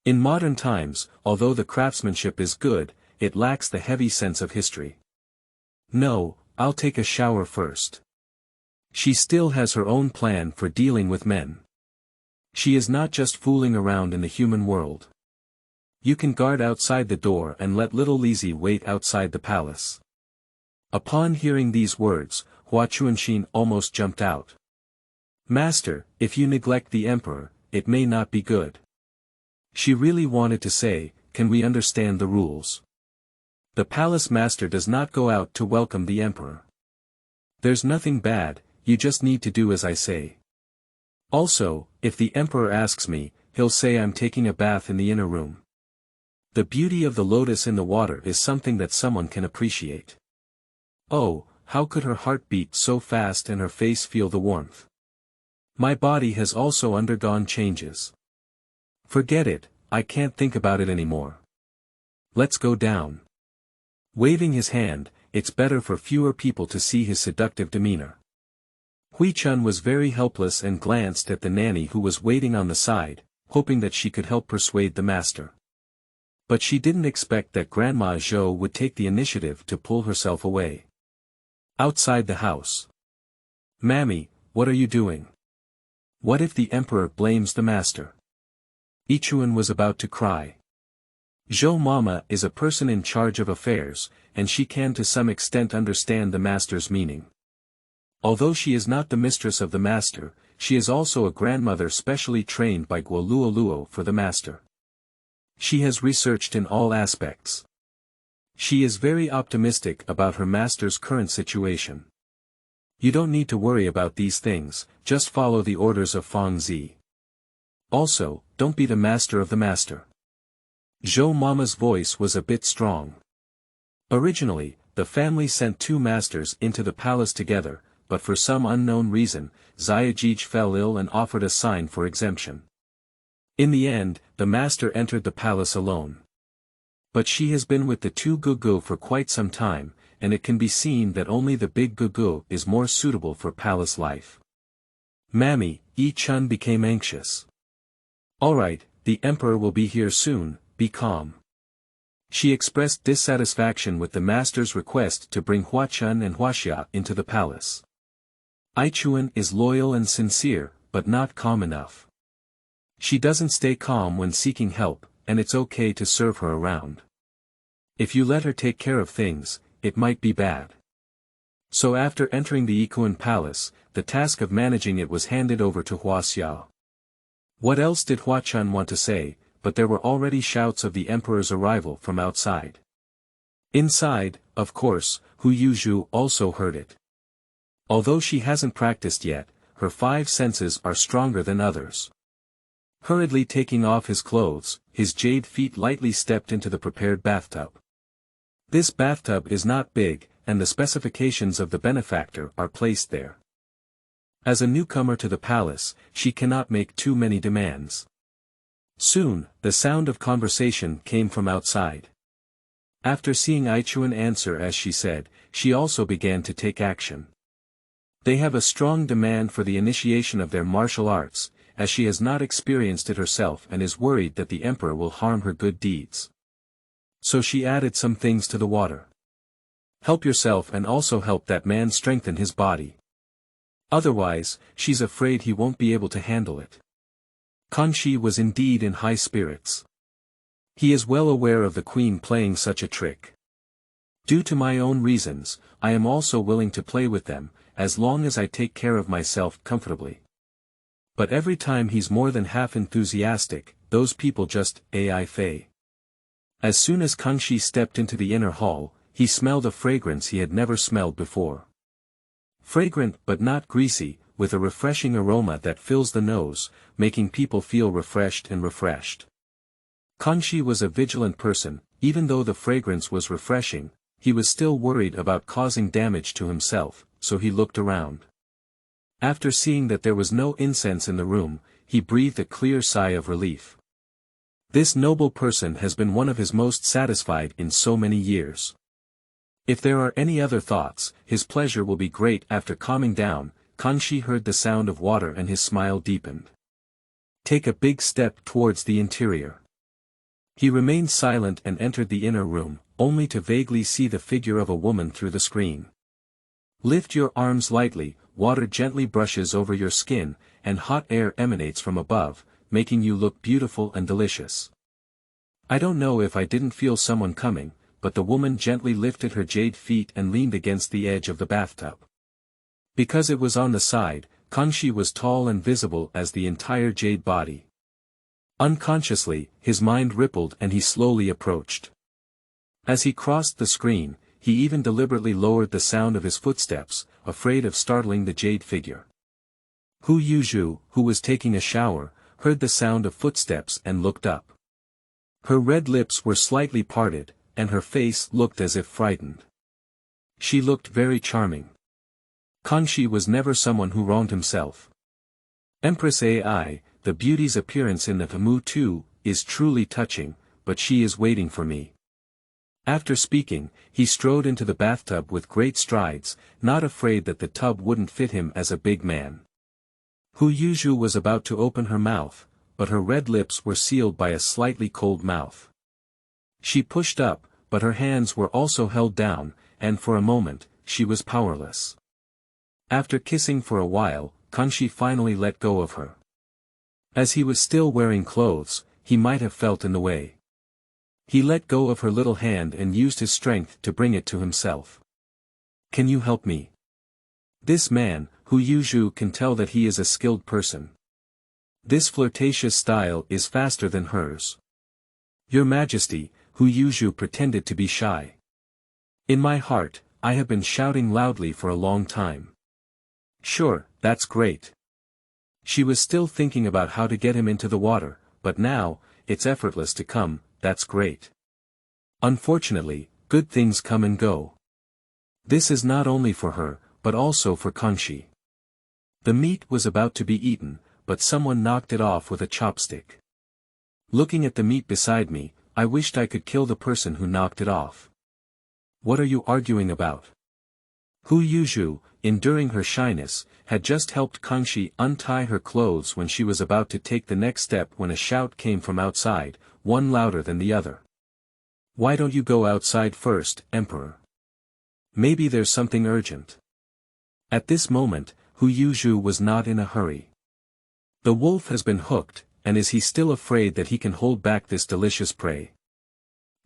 In modern times, although the craftsmanship is good, it lacks the heavy sense of history. No, I'll take a shower first. She still has her own plan for dealing with men. She is not just fooling around in the human world. You can guard outside the door and let little Lizzie wait outside the palace. Upon hearing these words, Huachun almost jumped out. Master, if you neglect the emperor, it may not be good. She really wanted to say, can we understand the rules? The palace master does not go out to welcome the emperor. There's nothing bad, you just need to do as I say. Also, if the emperor asks me, he'll say I'm taking a bath in the inner room. The beauty of the lotus in the water is something that someone can appreciate. Oh, how could her heart beat so fast and her face feel the warmth? My body has also undergone changes. Forget it, I can't think about it anymore. Let's go down. Waving his hand, it's better for fewer people to see his seductive demeanor. Huichun was very helpless and glanced at the nanny who was waiting on the side, hoping that she could help persuade the master. But she didn't expect that Grandma Zhou would take the initiative to pull herself away. Outside the house. Mammy, what are you doing? What if the emperor blames the master? Yikun was about to cry. Zhou Mama is a person in charge of affairs, and she can to some extent understand the master's meaning. Although she is not the mistress of the master, she is also a grandmother specially trained by Guoluoluo for the master. She has researched in all aspects. She is very optimistic about her master's current situation. You don't need to worry about these things, just follow the orders of Fangxi. Also, don't be the master of the master. Zhou Mama's voice was a bit strong. Originally, the family sent two masters into the palace together, but for some unknown reason, Ziyajij fell ill and offered a sign for exemption. In the end, the master entered the palace alone. But she has been with the two Gugu for quite some time, and it can be seen that only the big Gugu is more suitable for palace life. Mammy, Yi-chun became anxious. Alright, the emperor will be here soon, be calm. She expressed dissatisfaction with the master's request to bring Huachun and Huaxia into the palace. Yikun is loyal and sincere, but not calm enough. She doesn't stay calm when seeking help, and it's okay to serve her around. If you let her take care of things, it might be bad. So after entering the Yikun palace, the task of managing it was handed over to Huaxia. What else did Huachun want to say, but there were already shouts of the emperor's arrival from outside. Inside, of course, Hu Yuzhu also heard it. Although she hasn't practiced yet, her five senses are stronger than others. Hurriedly taking off his clothes, his jade feet lightly stepped into the prepared bathtub. This bathtub is not big, and the specifications of the benefactor are placed there. As a newcomer to the palace, she cannot make too many demands. Soon, the sound of conversation came from outside. After seeing Yikun answer as she said, she also began to take action. They have a strong demand for the initiation of their martial arts, as she has not experienced it herself and is worried that the emperor will harm her good deeds. So she added some things to the water. Help yourself and also help that man strengthen his body. Otherwise, she's afraid he won't be able to handle it. Kangxi was indeed in high spirits. He is well aware of the queen playing such a trick. Due to my own reasons, I am also willing to play with them, as long as I take care of myself comfortably. But every time he's more than half enthusiastic, those people just Yifei. As soon as Kangxi stepped into the inner hall, he smelled a fragrance he had never smelled before. Fragrant but not greasy, with a refreshing aroma that fills the nose, making people feel refreshed and refreshed. Kangxi was a vigilant person, even though the fragrance was refreshing, he was still worried about causing damage to himself, so he looked around. After seeing that there was no incense in the room, he breathed a clear sigh of relief. This noble person has been one of his most satisfied in so many years. If there are any other thoughts, his pleasure will be great. After calming down, Kangxi heard the sound of water and his smile deepened. Take a big step towards the interior. He remained silent and entered the inner room, only to vaguely see the figure of a woman through the screen. Lift your arms lightly, water gently brushes over your skin, and hot air emanates from above, making you look beautiful and delicious. I don't know if I didn't feel someone coming, but the woman gently lifted her jade feet and leaned against the edge of the bathtub. Because it was on the side, Kangxi was tall and visible as the entire jade body. Unconsciously, his mind rippled and he slowly approached. As he crossed the screen, he even deliberately lowered the sound of his footsteps, afraid of startling the jade figure. Hu Yuzhu, who was taking a shower, heard the sound of footsteps and looked up. Her red lips were slightly parted, and her face looked as if frightened. She looked very charming. Kangxi was never someone who wronged himself. Empress Ai, the beauty's appearance in the Tamu too, is truly touching, but she is waiting for me. After speaking, he strode into the bathtub with great strides, not afraid that the tub wouldn't fit him as a big man. Hu Yuzhu was about to open her mouth, but her red lips were sealed by a slightly cold mouth. She pushed up, but her hands were also held down, and for a moment, she was powerless. After kissing for a while, Kangxi finally let go of her. As he was still wearing clothes, he might have felt in the way. He let go of her little hand and used his strength to bring it to himself. "Can you help me?" This man, Hu Yuzhu, can tell that he is a skilled person. This flirtatious style is faster than hers. "Your Majesty," Hu Yuzhu pretended to be shy. "In my heart, I have been shouting loudly for a long time." "Sure, that's great." She was still thinking about how to get him into the water, but now, it's effortless to come, that's great. Unfortunately, good things come and go. This is not only for her, but also for Kangxi. The meat was about to be eaten, but someone knocked it off with a chopstick. Looking at the meat beside me, I wished I could kill the person who knocked it off. "What are you arguing about?" Hu Yuzhu, enduring her shyness, had just helped Kangxi untie her clothes when she was about to take the next step when a shout came from outside, one louder than the other. "Why don't you go outside first, Emperor? Maybe there's something urgent." At this moment, Hu Yuzhu was not in a hurry. The wolf has been hooked, and is he still afraid that he can hold back this delicious prey?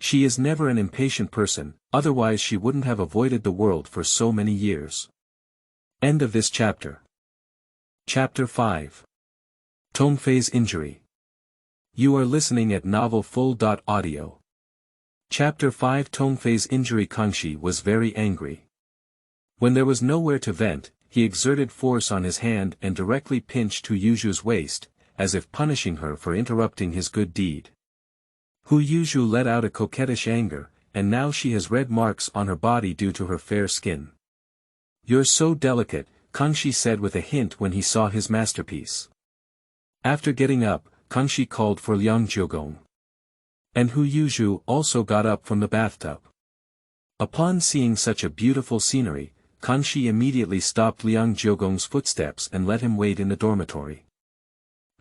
She is never an impatient person, otherwise she wouldn't have avoided the world for so many years. End of this chapter. Chapter 5. Tongfei's Injury. You are listening at novelfull.audio. Chapter 5. Tongfei's Injury. Kangxi was very angry. When there was nowhere to vent, he exerted force on his hand and directly pinched Hu Yuzhu's waist, as if punishing her for interrupting his good deed. Hu Yuzhu let out a coquettish anger, and now she has red marks on her body due to her fair skin. "You're so delicate," Kangxi said with a hint when he saw his masterpiece. After getting up, Kangxi called for Liang Jiugong. And Hu Yuzhu also got up from the bathtub. Upon seeing such a beautiful scenery, Kangxi immediately stopped Liang Jiugong's footsteps and let him wait in the dormitory.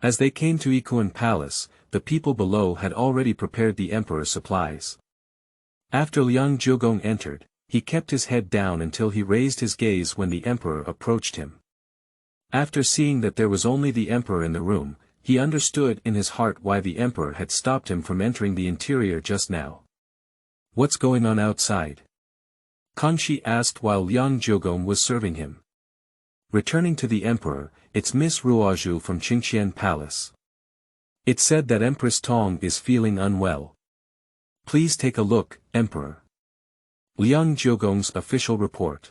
As they came to Yikun Palace, the people below had already prepared the emperor's supplies. After Liang Jiugong entered, he kept his head down until he raised his gaze when the emperor approached him. After seeing that there was only the emperor in the room, he understood in his heart why the emperor had stopped him from entering the interior just now. "What's going on outside?" Kangxi asked while Liang Jiugong was serving him. Returning to the emperor, "It's Miss Ruozhu from Qing Chuan Palace. It said that Empress Tong is feeling unwell. Please take a look, Emperor." Liang Jiugong's official report.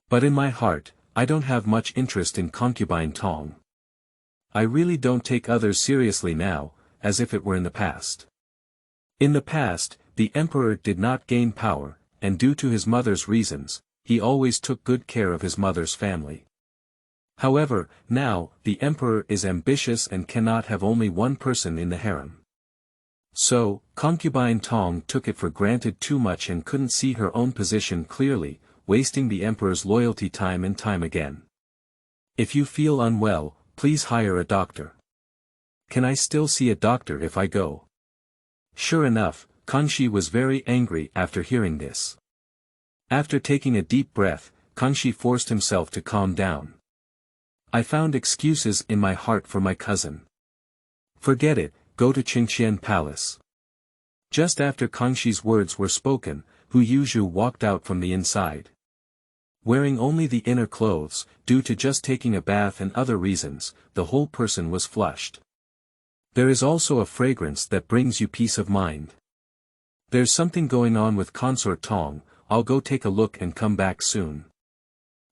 "But in my heart, I don't have much interest in concubine Tong. I really don't take others seriously now, as if it were in the past. In the past, the emperor did not gain power, and due to his mother's reasons, he always took good care of his mother's family. However, now, the emperor is ambitious and cannot have only one person in the harem. So, concubine Tong took it for granted too much and couldn't see her own position clearly, wasting the emperor's loyalty time and time again. If you feel unwell, please hire a doctor. Can I still see a doctor if I go?" Sure enough, Kangxi was very angry after hearing this. After taking a deep breath, Kangxi forced himself to calm down. "I found excuses in my heart for my cousin. Forget it, go to Qing Chuan Palace." Just after Kangxi's words were spoken, Hu Yuzhu walked out from the inside. Wearing only the inner clothes, due to just taking a bath and other reasons, the whole person was flushed. There is also a fragrance that brings you peace of mind. "There's something going on with Consort Tong, I'll go take a look and come back soon."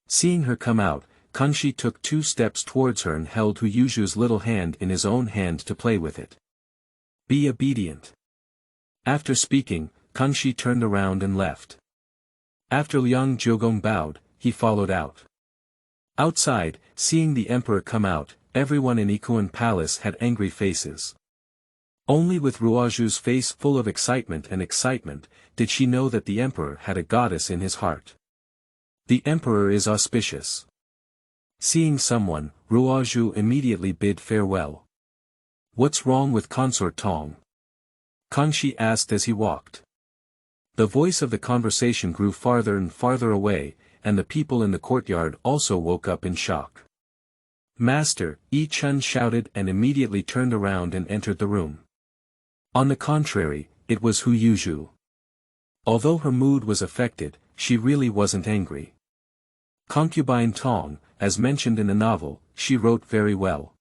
Seeing her come out, Kangxi took 2 steps towards her and held Hu Yuzhu's little hand in his own hand to play with it. "Be obedient." After speaking, Kangxi turned around and left. After Liang Jiugong bowed, he followed out. Outside, seeing the emperor come out, everyone in Yikun Palace had angry faces. Only with Ruozhu's face full of excitement did she know that the emperor had a goddess in his heart. The emperor is auspicious. Seeing someone, Ruozhu immediately bid farewell. "What's wrong with Consort Tong?" Kangxi asked as he walked. The voice of the conversation grew farther and farther away, and the people in the courtyard also woke up in shock. Master, Yi Chun shouted and immediately turned around and entered the room. On the contrary, it was Hu Yuzhu. Although her mood was affected, she really wasn't angry. Concubine Tong, as mentioned in the novel, she wrote very well.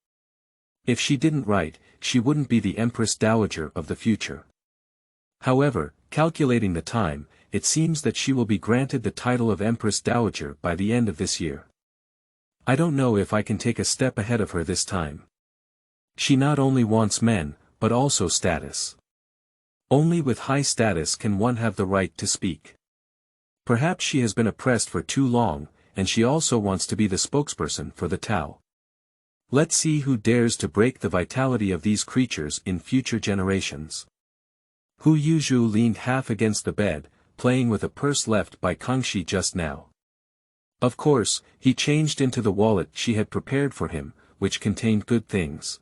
If she didn't write, she wouldn't be the Empress Dowager of the future. However, calculating the time, it seems that she will be granted the title of Empress Dowager by the end of this year. I don't know if I can take a step ahead of her this time. She not only wants men, but also status. Only with high status can one have the right to speak. Perhaps she has been oppressed for too long, and she also wants to be the spokesperson for the Tao. Let's see who dares to break the vitality of these creatures in future generations. Hu Yuzhu leaned half against the bed, playing with a purse left by Kangxi just now. Of course, he changed into the wallet she had prepared for him, which contained good things.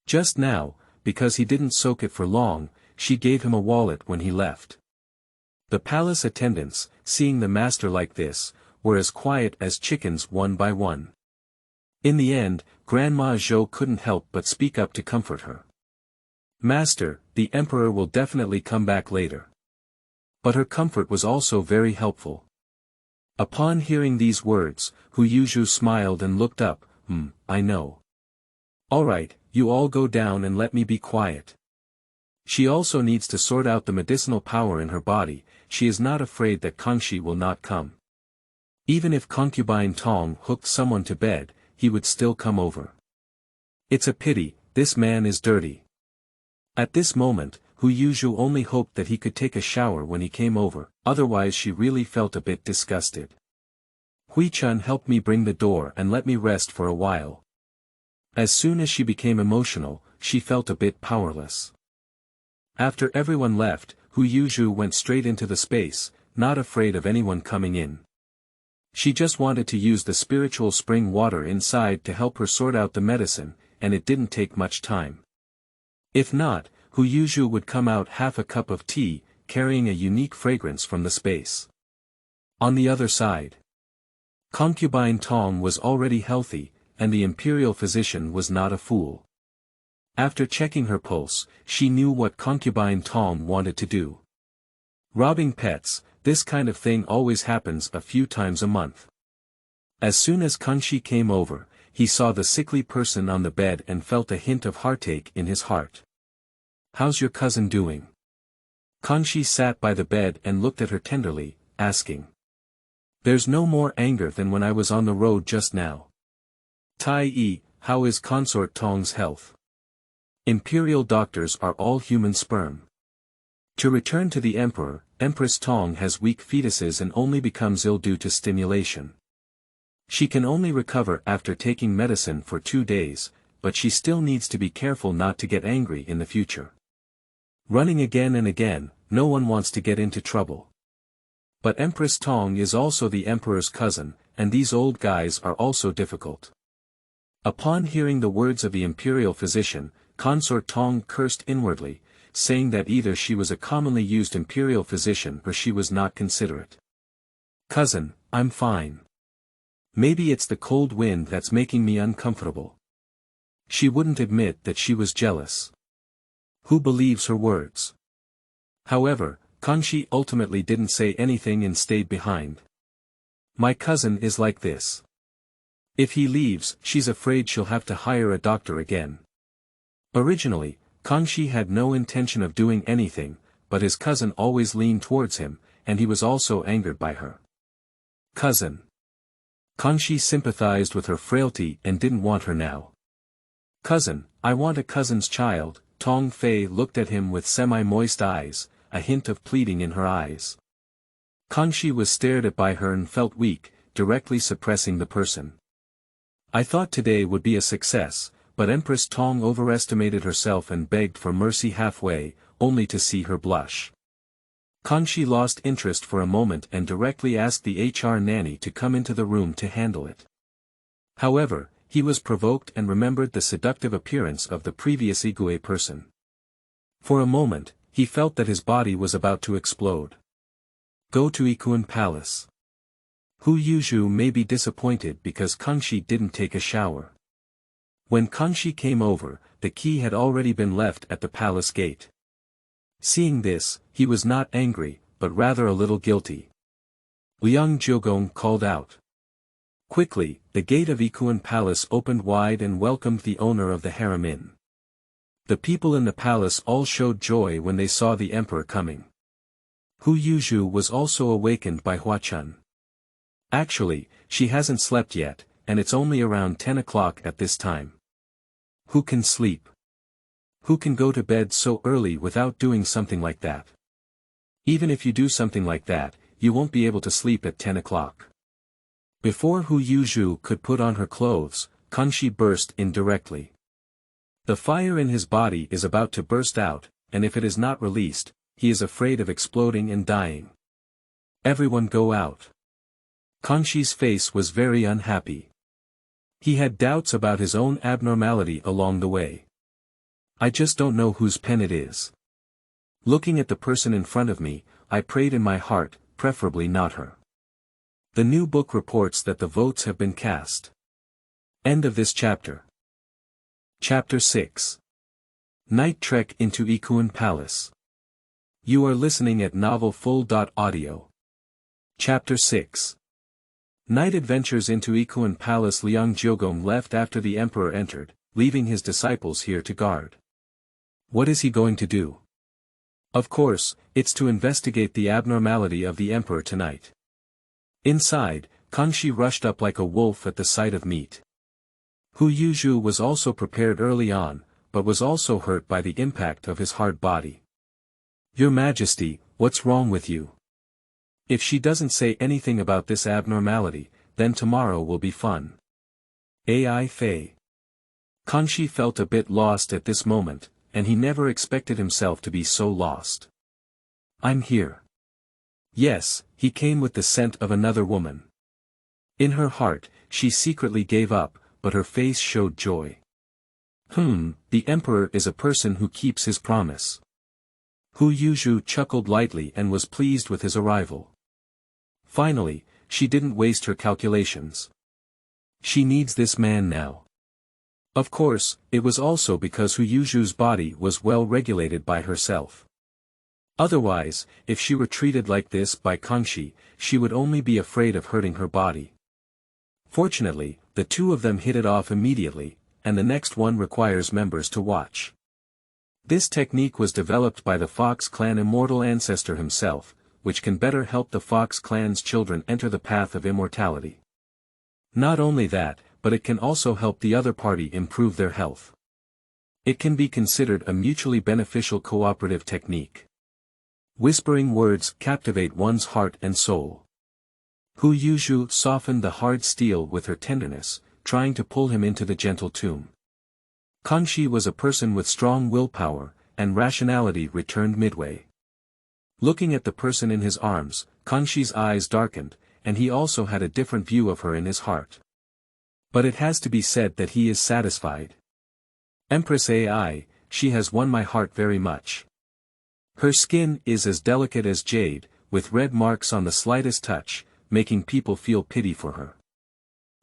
Just now, because he didn't soak it for long, she gave him a wallet when he left. The palace attendants, seeing the master like this, were as quiet as chickens one by one. In the end, Grandma Zhou couldn't help but speak up to comfort her. Master, the emperor will definitely come back later. But her comfort was also very helpful. Upon hearing these words, Hu Yuzhu smiled and looked up. I know. Alright, you all go down and let me be quiet. She also needs to sort out the medicinal power in her body. She is not afraid that Kangxi will not come. Even if concubine Tong hooked someone to bed, he would still come over. It's a pity, this man is dirty. At this moment, Hu Yuzhu only hoped that he could take a shower when he came over, otherwise she really felt a bit disgusted. Hui Chun helped me bring the door and let me rest for a while. As soon as she became emotional, she felt a bit powerless. After everyone left, Hu Yuzhu went straight into the space, not afraid of anyone coming in. She just wanted to use the spiritual spring water inside to help her sort out the medicine, and it didn't take much time. If not, Hu Yuzhu would come out half a cup of tea, carrying a unique fragrance from the space. On the other side, concubine Tong was already healthy, and the imperial physician was not a fool. After checking her pulse, she knew what concubine Tong wanted to do. Robbing pets, this kind of thing always happens a few times a month. As soon as Kangxi came over, he saw the sickly person on the bed and felt a hint of heartache in his heart. How's your cousin doing? Kangxi sat by the bed and looked at her tenderly, asking. There's no more anger than when I was on the road just now. Tai Yi, how is consort Tong's health? Imperial doctors are all human sperm. To return to the emperor, Empress Tong has weak fetuses and only becomes ill due to stimulation. She can only recover after taking medicine for 2 days, but she still needs to be careful not to get angry in the future. Running again and again, no one wants to get into trouble. But Empress Tong is also the emperor's cousin, and these old guys are also difficult. Upon hearing the words of the imperial physician, consort Tong cursed inwardly, saying that either she was a commonly used imperial physician or she was not considerate. Cousin, I'm fine. Maybe it's the cold wind that's making me uncomfortable. She wouldn't admit that she was jealous. Who believes her words? However, Kangxi ultimately didn't say anything and stayed behind. My cousin is like this. If he leaves, she's afraid she'll have to hire a doctor again. Originally, Kangxi had no intention of doing anything, but his cousin always leaned towards him, and he was also angered by her. Cousin. Kangxi sympathized with her frailty and didn't want her now. Cousin, I want a cousin's child. Tongfei looked at him with semi-moist eyes, a hint of pleading in her eyes. Kangxi was stared at by her and felt weak, directly suppressing the person. I thought today would be a success, but Empress Tong overestimated herself and begged for mercy halfway, only to see her blush. Kangxi lost interest for a moment and directly asked the HR nanny to come into the room to handle it. However, he was provoked and remembered the seductive appearance of the previous Igwe person. For a moment, he felt that his body was about to explode. Go to Yikun Palace. Hu Yuzhu may be disappointed because Kangxi didn't take a shower. When Kangxi came over, the key had already been left at the palace gate. Seeing this, he was not angry, but rather a little guilty. Liang Jiugong called out. Quickly, the gate of Yikun Palace opened wide and welcomed the owner of the harem in. The people in the palace all showed joy when they saw the emperor coming. Hu Yuzhu was also awakened by Huachun. Actually, she hasn't slept yet, and it's only around 10 o'clock at this time. Who can sleep? Who can go to bed so early without doing something like that? Even if you do something like that, you won't be able to sleep at 10 o'clock. Before Hu Yuzhu could put on her clothes, Kangxi burst in directly. The fire in his body is about to burst out, and if it is not released, he is afraid of exploding and dying. Everyone go out. Kangxi's face was very unhappy. He had doubts about his own abnormality along the way. I just don't know whose pen it is. Looking at the person in front of me, I prayed in my heart, preferably not her. The new book reports that the votes have been cast. End of this chapter. Chapter 6. Night Trek into Yikun Palace. You are listening at novelfull.audio. Chapter 6. Night adventures into Yikun Palace. Liang Jiugong left after the emperor entered, leaving his disciples here to guard. What is he going to do? Of course, it's to investigate the abnormality of the emperor tonight. Inside, Kangxi rushed up like a wolf at the sight of meat. Hu Yuzhu was also prepared early on, but was also hurt by the impact of his hard body. Your Majesty, what's wrong with you? If she doesn't say anything about this abnormality, then tomorrow will be fun. Yifei. Kangxi felt a bit lost at this moment, and he never expected himself to be so lost. I'm here. Yes, he came with the scent of another woman. In her heart, she secretly gave up, but her face showed joy. The emperor is a person who keeps his promise. Hu Yuzhu chuckled lightly and was pleased with his arrival. Finally, she didn't waste her calculations. She needs this man now. Of course, it was also because Hu Yuzhu's body was well regulated by herself. Otherwise, if she were treated like this by Kangxi, she would only be afraid of hurting her body. Fortunately, the two of them hit it off immediately, and the next one requires members to watch. This technique was developed by the Fox clan immortal ancestor himself, which can better help the Fox clan's children enter the path of immortality. Not only that, but it can also help the other party improve their health. It can be considered a mutually beneficial cooperative technique. Whispering words captivate one's heart and soul. Hu Yuzhu softened the hard steel with her tenderness, trying to pull him into the gentle tomb. Kangxi was a person with strong willpower, and rationality returned midway. Looking at the person in his arms, Kangxi's eyes darkened, and he also had a different view of her in his heart. But it has to be said that he is satisfied. Empress Ai, she has won my heart very much. Her skin is as delicate as jade, with red marks on the slightest touch, making people feel pity for her.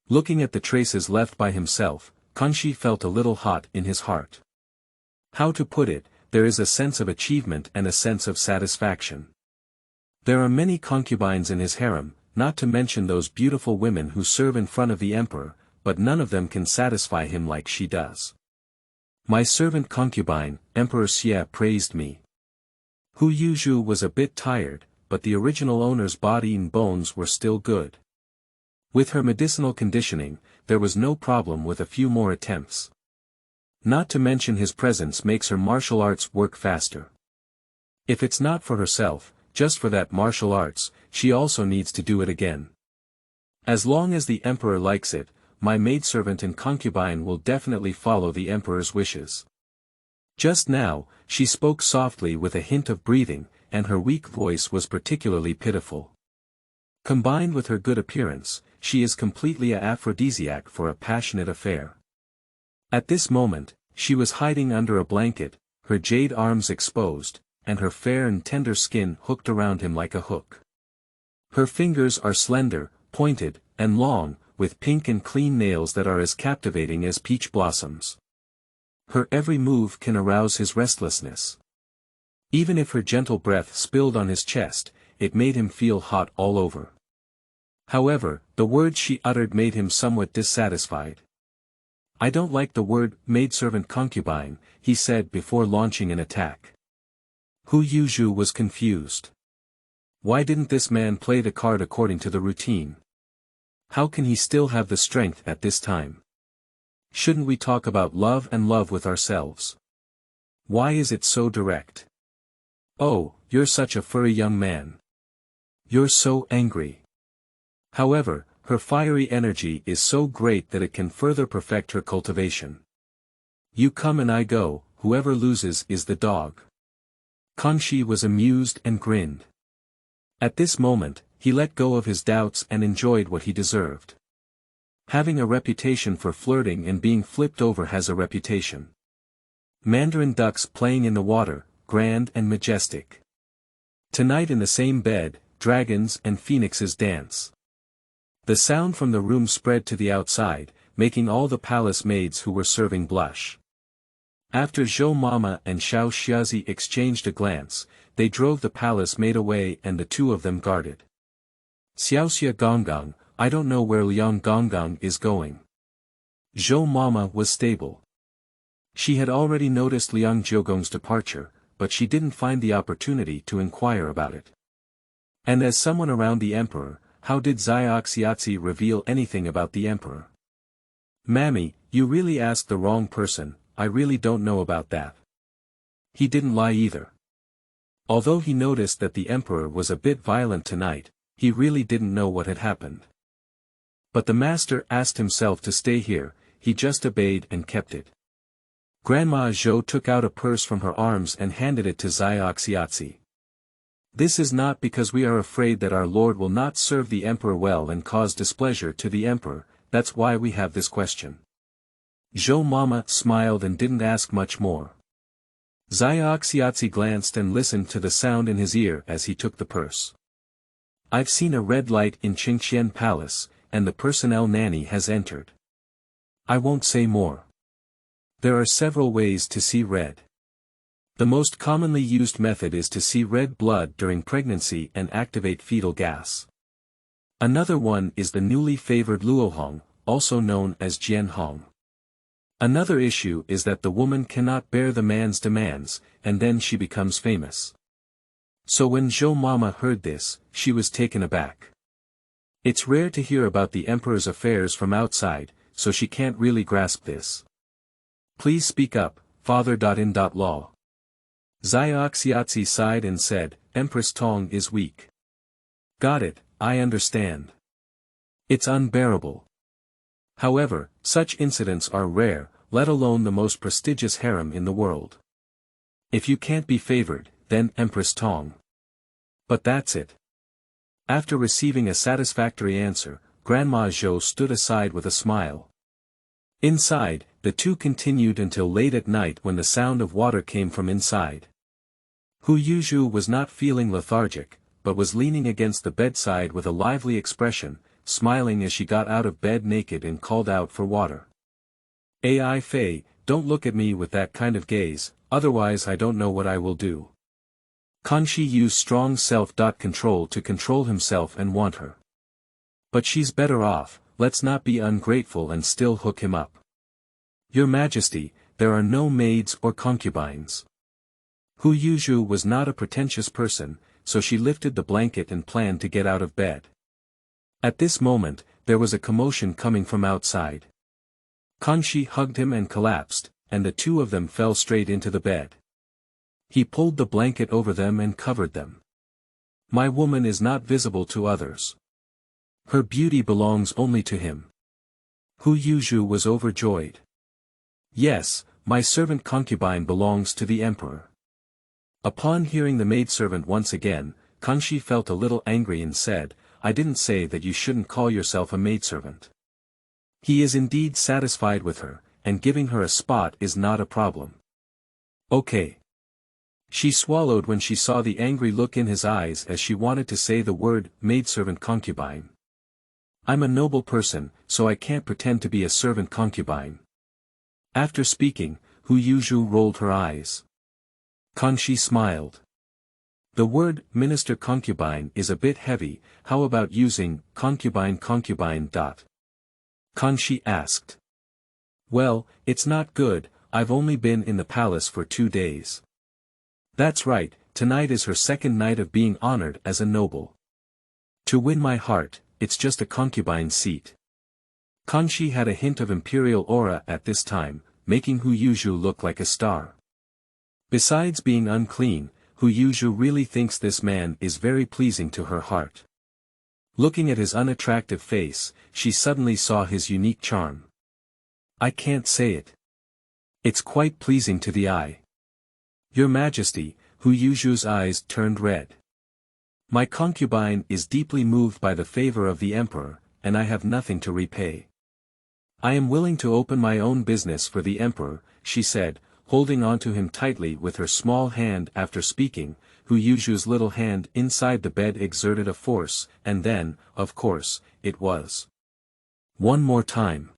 Looking at the traces left by himself, Kangxi felt a little hot in his heart. How to put it, there is a sense of achievement and a sense of satisfaction. There are many concubines in his harem, not to mention those beautiful women who serve in front of the emperor, but none of them can satisfy him like she does. My servant concubine, Emperor Xie praised me. Hu Yuzhu was a bit tired, but the original owner's body and bones were still good. With her medicinal conditioning, there was no problem with a few more attempts. Not to mention his presence makes her martial arts work faster. If it's not for herself, just for that martial arts, she also needs to do it again. As long as the emperor likes it, my maidservant and concubine will definitely follow the emperor's wishes. Just now, she spoke softly with a hint of breathing, and her weak voice was particularly pitiful. Combined with her good appearance, she is completely an aphrodisiac for a passionate affair. At this moment, she was hiding under a blanket, her jade arms exposed, and her fair and tender skin hooked around him like a hook. Her fingers are slender, pointed, and long, with pink and clean nails that are as captivating as peach blossoms. Her every move can arouse his restlessness. Even if her gentle breath spilled on his chest, it made him feel hot all over. However, the words she uttered made him somewhat dissatisfied. "I don't like the word maidservant concubine," he said before launching an attack. Hu Yuzhu was confused. Why didn't this man play the card according to the routine? How can he still have the strength at this time? Shouldn't we talk about love and love with ourselves? Why is it so direct? Oh, you're such a furry young man. You're so angry. However, her fiery energy is so great that it can further perfect her cultivation. You come and I go, whoever loses is the dog. Kangxi was amused and grinned. At this moment, he let go of his doubts and enjoyed what he deserved. Having a reputation for flirting and being flipped over has a reputation. Mandarin ducks playing in the water, grand and majestic. Tonight in the same bed, dragons and phoenixes dance. The sound from the room spread to the outside, making all the palace maids who were serving blush. After Zhou Mama and Xiao Xiazi exchanged a glance, they drove the palace maid away and the two of them guarded. "Xiaoxia Gonggang, I don't know where Liang Gonggang is going." Zhou Mama was stable. She had already noticed Liang Jiugong's departure, but she didn't find the opportunity to inquire about it. And as someone around the emperor, how did Xiaoxiazi reveal anything about the emperor? "Mammy, you really asked the wrong person, I really don't know about that." He didn't lie either. Although he noticed that the emperor was a bit violent tonight, he really didn't know what had happened. But the master asked himself to stay here, he just obeyed and kept it. Grandma Zhou took out a purse from her arms and handed it to Xiaoxiazi. "This is not because we are afraid that our lord will not serve the emperor well and cause displeasure to the emperor, that's why we have this question." Zhou Mama smiled and didn't ask much more. Xiaoxiazi glanced and listened to the sound in his ear as he took the purse. "I've seen a red light in Qingqian Palace, and the personnel nanny has entered. I won't say more. There are several ways to see red. The most commonly used method is to see red blood during pregnancy and activate fetal gas. Another one is the newly favored Luohong, also known as Jianhong. Another issue is that the woman cannot bear the man's demands, and then she becomes famous. So when Zhou Mama heard this, she was taken aback. It's rare to hear about the emperor's affairs from outside, so she can't really grasp this. Please speak up, father.in.law. Xiaoxiazi sighed and said, Empress Tong is weak. Got it, I understand. It's unbearable. However, such incidents are rare, let alone the most prestigious harem in the world. If you can't be favored, then Empress Tong. But that's it. After receiving a satisfactory answer, Grandma Zhou stood aside with a smile. Inside, the two continued until late at night when the sound of water came from inside. Hu Yuzhu was not feeling lethargic, but was leaning against the bedside with a lively expression, smiling as she got out of bed naked and called out for water. Yifei, don't look at me with that kind of gaze, otherwise I don't know what I will do. Kangxi used strong self-control to control himself and want her. But she's better off, let's not be ungrateful and still hook him up. Your Majesty, there are no maids or concubines. Hu Yuzhu was not a pretentious person, so she lifted the blanket and planned to get out of bed. At this moment, there was a commotion coming from outside. Kangxi hugged him and collapsed, and the two of them fell straight into the bed. He pulled the blanket over them and covered them. My woman is not visible to others. Her beauty belongs only to him. Hu Yuzhu was overjoyed. Yes, my servant concubine belongs to the emperor. Upon hearing the maidservant once again, Kangxi felt a little angry and said, I didn't say that you shouldn't call yourself a maidservant. He is indeed satisfied with her, and giving her a spot is not a problem. Okay. She swallowed when she saw the angry look in his eyes as she wanted to say the word maidservant concubine. I'm a noble person, so I can't pretend to be a servant concubine. After speaking, Hu Yuzhu rolled her eyes. Kangxi smiled. The word minister concubine is a bit heavy, how about using concubine? Kangxi asked. Well, it's not good, I've only been in the palace for 2 days. That's right, tonight is her second night of being honored as a noble. To win my heart, it's just a concubine seat. Kangxi had a hint of imperial aura at this time, making Hu Yuzhu look like a star. Besides being unclean, Hu Yuzhu really thinks this man is very pleasing to her heart. Looking at his unattractive face, she suddenly saw his unique charm. I can't say it. It's quite pleasing to the eye. Your Majesty, Hu Yuzhu's eyes turned red. My concubine is deeply moved by the favor of the emperor, and I have nothing to repay. I am willing to open my own business for the emperor, she said, holding onto him tightly with her small hand. After speaking, Hu Yuzhu's little hand inside the bed exerted a force, and then, of course, it was. One more time.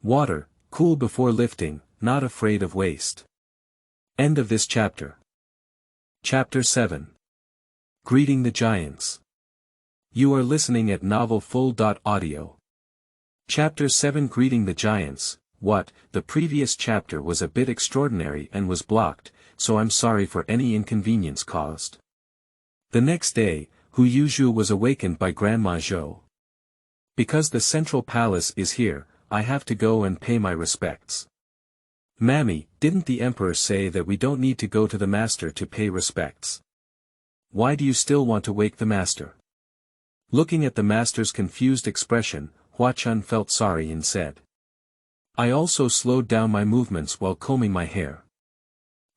Water, cool before lifting, not afraid of waste. End of this chapter. Chapter 7. Greeting the Giants. You are listening at novelfull.audio. Chapter 7 Greeting the Giants. What, the previous chapter was a bit extraordinary and was blocked, so I'm sorry for any inconvenience caused. The next day, Hu Yuzhu was awakened by Grandma Zhou. Because the central palace is here, I have to go and pay my respects. Mammy, didn't the emperor say that we don't need to go to the master to pay respects? Why do you still want to wake the master? Looking at the master's confused expression, Hua Chun felt sorry and said. I also slowed down my movements while combing my hair.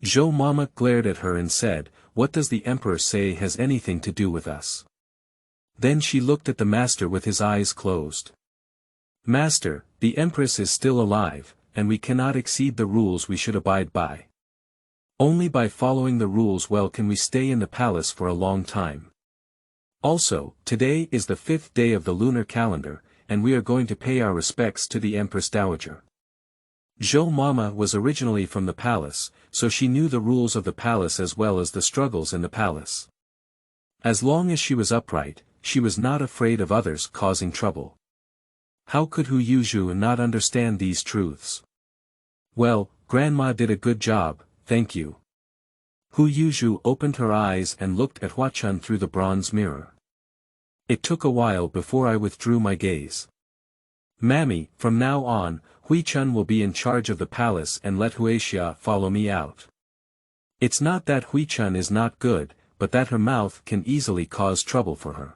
Zhou Mama glared at her and said, what does the emperor say has anything to do with us? Then she looked at the master with his eyes closed. Master, the empress is still alive, and we cannot exceed the rules we should abide by. Only by following the rules well can we stay in the palace for a long time. Also, today is the 5th day of the lunar calendar, and we are going to pay our respects to the Empress Dowager. Zhou Mama was originally from the palace, so she knew the rules of the palace as well as the struggles in the palace. As long as she was upright, she was not afraid of others causing trouble. How could Hu Yuzhu not understand these truths? Well, Grandma did a good job, thank you. Hu Yuzhu opened her eyes and looked at Hua Chun through the bronze mirror. It took a while before I withdrew my gaze. Mammy, from now on, Hui Chun will be in charge of the palace and let Huaxia follow me out. It's not that Hui Chun is not good, but that her mouth can easily cause trouble for her.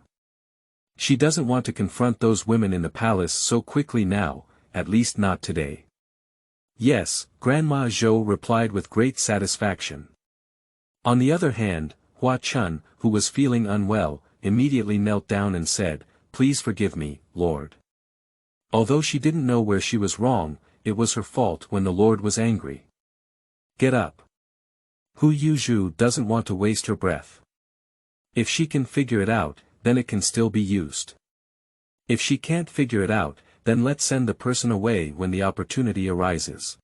She doesn't want to confront those women in the palace so quickly now, at least not today. Yes, Grandma Zhou replied with great satisfaction. On the other hand, Hua Chun, who was feeling unwell, immediately knelt down and said, Please forgive me, Lord. Although she didn't know where she was wrong, it was her fault when the Lord was angry. Get up. Hu Yuzhu doesn't want to waste her breath. If she can figure it out, then it can still be used. If she can't figure it out, then let's send the person away when the opportunity arises.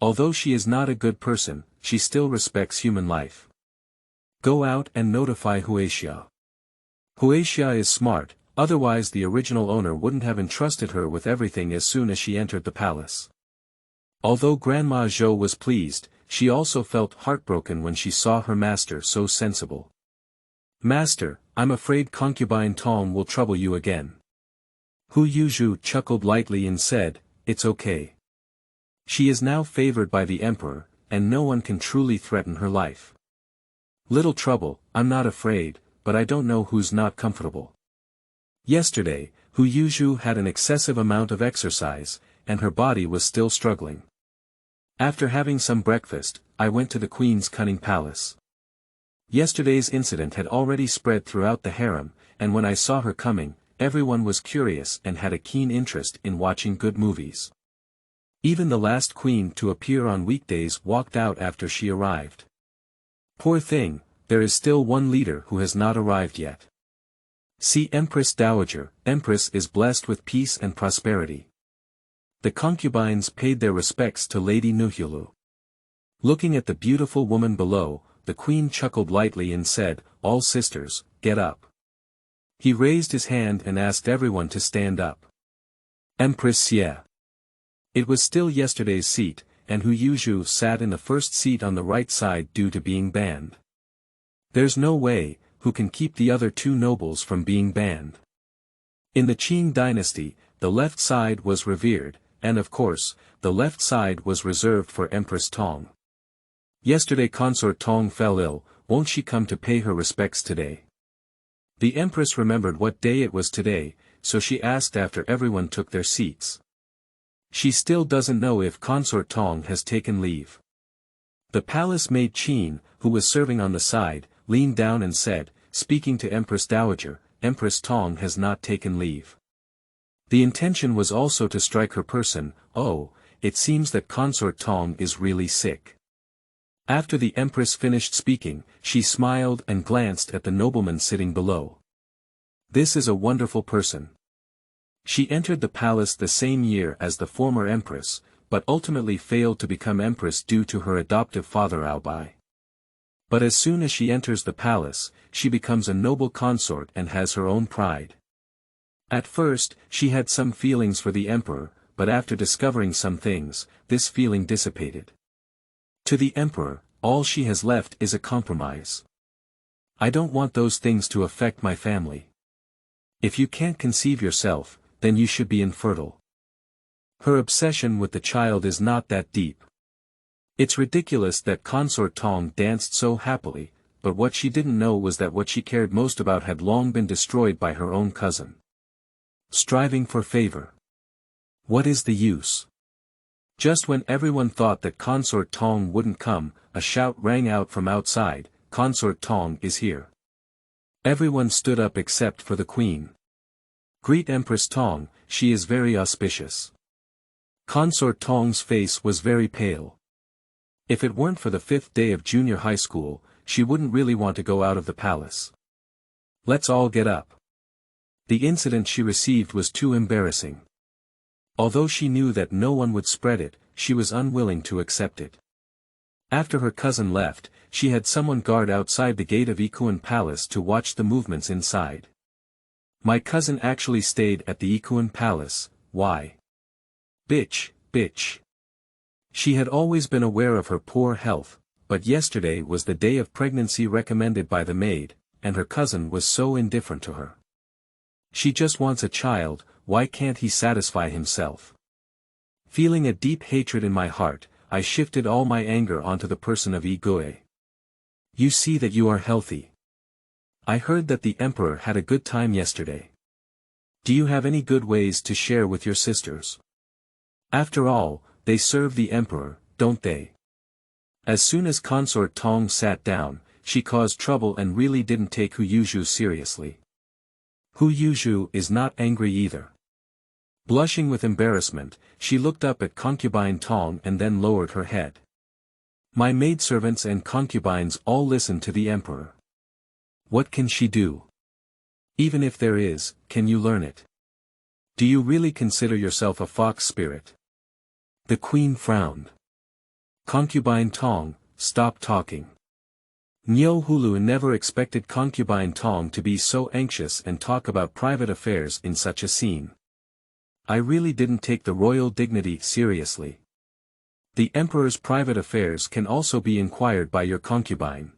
Although she is not a good person, she still respects human life. Go out and notify Huaxia. Huaxia is smart, otherwise the original owner wouldn't have entrusted her with everything as soon as she entered the palace. Although Grandma Zhou was pleased, she also felt heartbroken when she saw her master so sensible. Master, I'm afraid concubine Tong will trouble you again. Hu Yuzhu chuckled lightly and said, It's okay. She is now favored by the emperor, and no one can truly threaten her life. Little trouble, I'm not afraid, but I don't know who's not comfortable. Yesterday, Hu Yuzhu had an excessive amount of exercise, and her body was still struggling. After having some breakfast, I went to the queen's cunning palace. Yesterday's incident had already spread throughout the harem, and when I saw her coming, everyone was curious and had a keen interest in watching good movies. Even the last queen to appear on weekdays walked out after she arrived. Poor thing, there is still one leader who has not arrived yet. See Empress Dowager, Empress is blessed with peace and prosperity. The concubines paid their respects to Lady Nuhulu. Looking at the beautiful woman below, the queen chuckled lightly and said, "All sisters, get up." He raised his hand and asked everyone to stand up. Empress Xie. It was still yesterday's seat, and Hu Yuzhu sat in the first seat on the right side due to being banned. There's no way, who can keep the other two nobles from being banned. In the Qing Dynasty, the left side was revered, and of course, the left side was reserved for Empress Tong. Yesterday Consort Tong fell ill, won't she come to pay her respects today? The Empress remembered what day it was today, so she asked after everyone took their seats. She still doesn't know if Consort Tong has taken leave. The palace maid Qin, who was serving on the side, leaned down and said, speaking to Empress Dowager, Empress Tong has not taken leave. The intention was also to strike her person. Oh, it seems that Consort Tong is really sick. After the Empress finished speaking, she smiled and glanced at the nobleman sitting below. This is a wonderful person. She entered the palace the same year as the former Empress, but ultimately failed to become Empress due to her adoptive father Aobai. But as soon as she enters the palace, she becomes a noble consort and has her own pride. At first, she had some feelings for the emperor, but after discovering some things, this feeling dissipated. To the emperor, all she has left is a compromise. I don't want those things to affect my family. If you can't conceive yourself, then you should be infertile. Her obsession with the child is not that deep. It's ridiculous that Consort Tong danced so happily, but what she didn't know was that what she cared most about had long been destroyed by her own cousin. Striving for favor. What is the use? Just when everyone thought that Consort Tong wouldn't come, a shout rang out from outside, Consort Tong is here. Everyone stood up except for the queen. Greet Empress Tong, she is very auspicious. Consort Tong's face was very pale. If it weren't for the 5th day of junior high school, she wouldn't really want to go out of the palace. Let's all get up. The incident she received was too embarrassing. Although she knew that no one would spread it, she was unwilling to accept it. After her cousin left, she had someone guard outside the gate of Yikun Palace to watch the movements inside. My cousin actually stayed at the Yikun Palace. Why? Bitch. She had always been aware of her poor health, but yesterday was the day of pregnancy recommended by the maid, and her cousin was so indifferent to her. She just wants a child, why can't he satisfy himself? Feeling a deep hatred in my heart, I shifted all my anger onto the person of Yigui. You see that you are healthy. I heard that the emperor had a good time yesterday. Do you have any good ways to share with your sisters? After all, they serve the emperor, don't they? As soon as Consort Tong sat down, she caused trouble and really didn't take Hu Yuzhu seriously. Hu Yuzhu is not angry either. Blushing with embarrassment, she looked up at concubine Tong and then lowered her head. My maidservants and concubines all listen to the emperor. What can she do? Even if there is, can you learn it? Do you really consider yourself a fox spirit? The queen frowned. Concubine Tong, stop talking. Nyo Hulu never expected concubine Tong to be so anxious and talk about private affairs in such a scene. I really didn't take the royal dignity seriously. The emperor's private affairs can also be inquired by your concubine.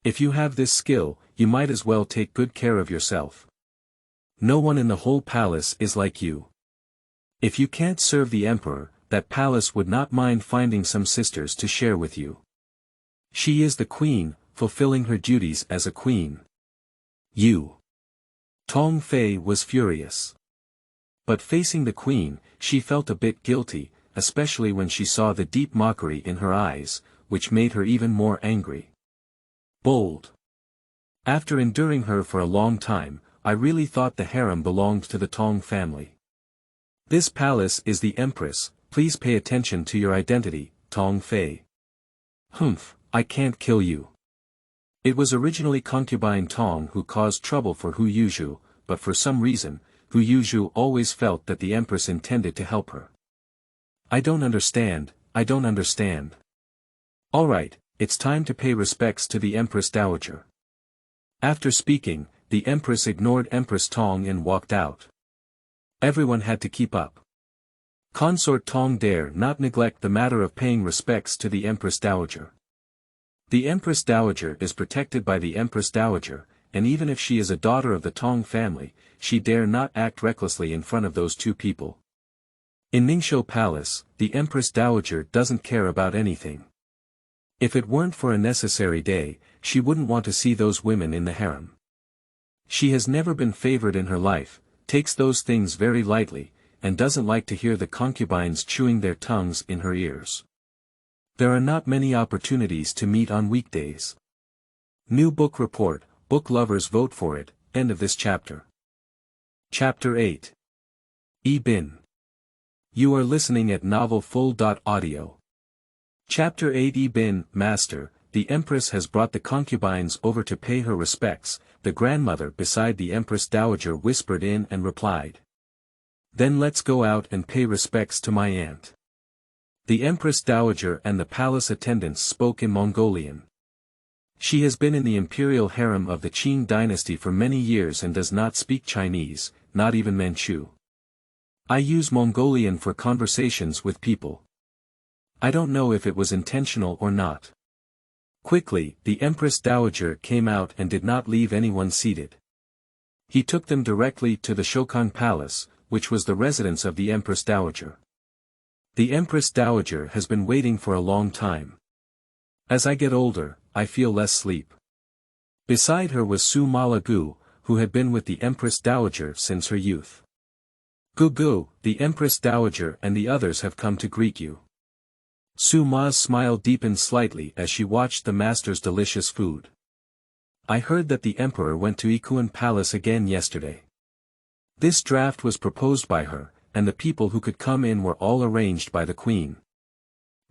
If you have this skill, you might as well take good care of yourself. No one in the whole palace is like you. If you can't serve the emperor, that palace would not mind finding some sisters to share with you. She is the queen, fulfilling her duties as a queen. You. Tongfei was furious. But facing the queen, she felt a bit guilty, especially when she saw the deep mockery in her eyes, which made her even more angry. Bold. After enduring her for a long time, I really thought the harem belonged to the Tong family. This palace is the empress, please pay attention to your identity, Tongfei. Humph, I can't kill you. It was originally concubine Tong who caused trouble for Hu Yuzhu, but for some reason, Hu Yuzhu always felt that the empress intended to help her. I don't understand. Alright, it's time to pay respects to the Empress Dowager. After speaking, the Empress ignored Empress Tong and walked out. Everyone had to keep up. Consort Tong dare not neglect the matter of paying respects to the Empress Dowager. The Empress Dowager is protected by the Empress Dowager, and even if she is a daughter of the Tong family, she dare not act recklessly in front of those two people. In Ningxiu Palace, the Empress Dowager doesn't care about anything. If it weren't for a necessary day, she wouldn't want to see those women in the harem. She has never been favored in her life, takes those things very lightly, and doesn't like to hear the concubines chewing their tongues in her ears. There are not many opportunities to meet on weekdays. New book report, book lovers vote for it, end of this chapter. Chapter 8. Bin. You are listening at novelfull.audio. Chapter 8 Bin, Master, the Empress has brought the concubines over to pay her respects, the grandmother beside the Empress Dowager whispered in and replied. Then let's go out and pay respects to my aunt. The Empress Dowager and the palace attendants spoke in Mongolian. She has been in the imperial harem of the Qing Dynasty for many years and does not speak Chinese, not even Manchu. I use Mongolian for conversations with people. I don't know if it was intentional or not. Quickly, the Empress Dowager came out and did not leave anyone seated. He took them directly to the Shokan Palace, which was the residence of the Empress Dowager. The Empress Dowager has been waiting for a long time. As I get older, I feel less sleep. Beside her was Su Malagu, who had been with the Empress Dowager since her youth. Gugu, the Empress Dowager and the others have come to greet you. Su Ma's smile deepened slightly as she watched the master's delicious food. I heard that the emperor went to Yikun Palace again yesterday. This draft was proposed by her, and the people who could come in were all arranged by the queen.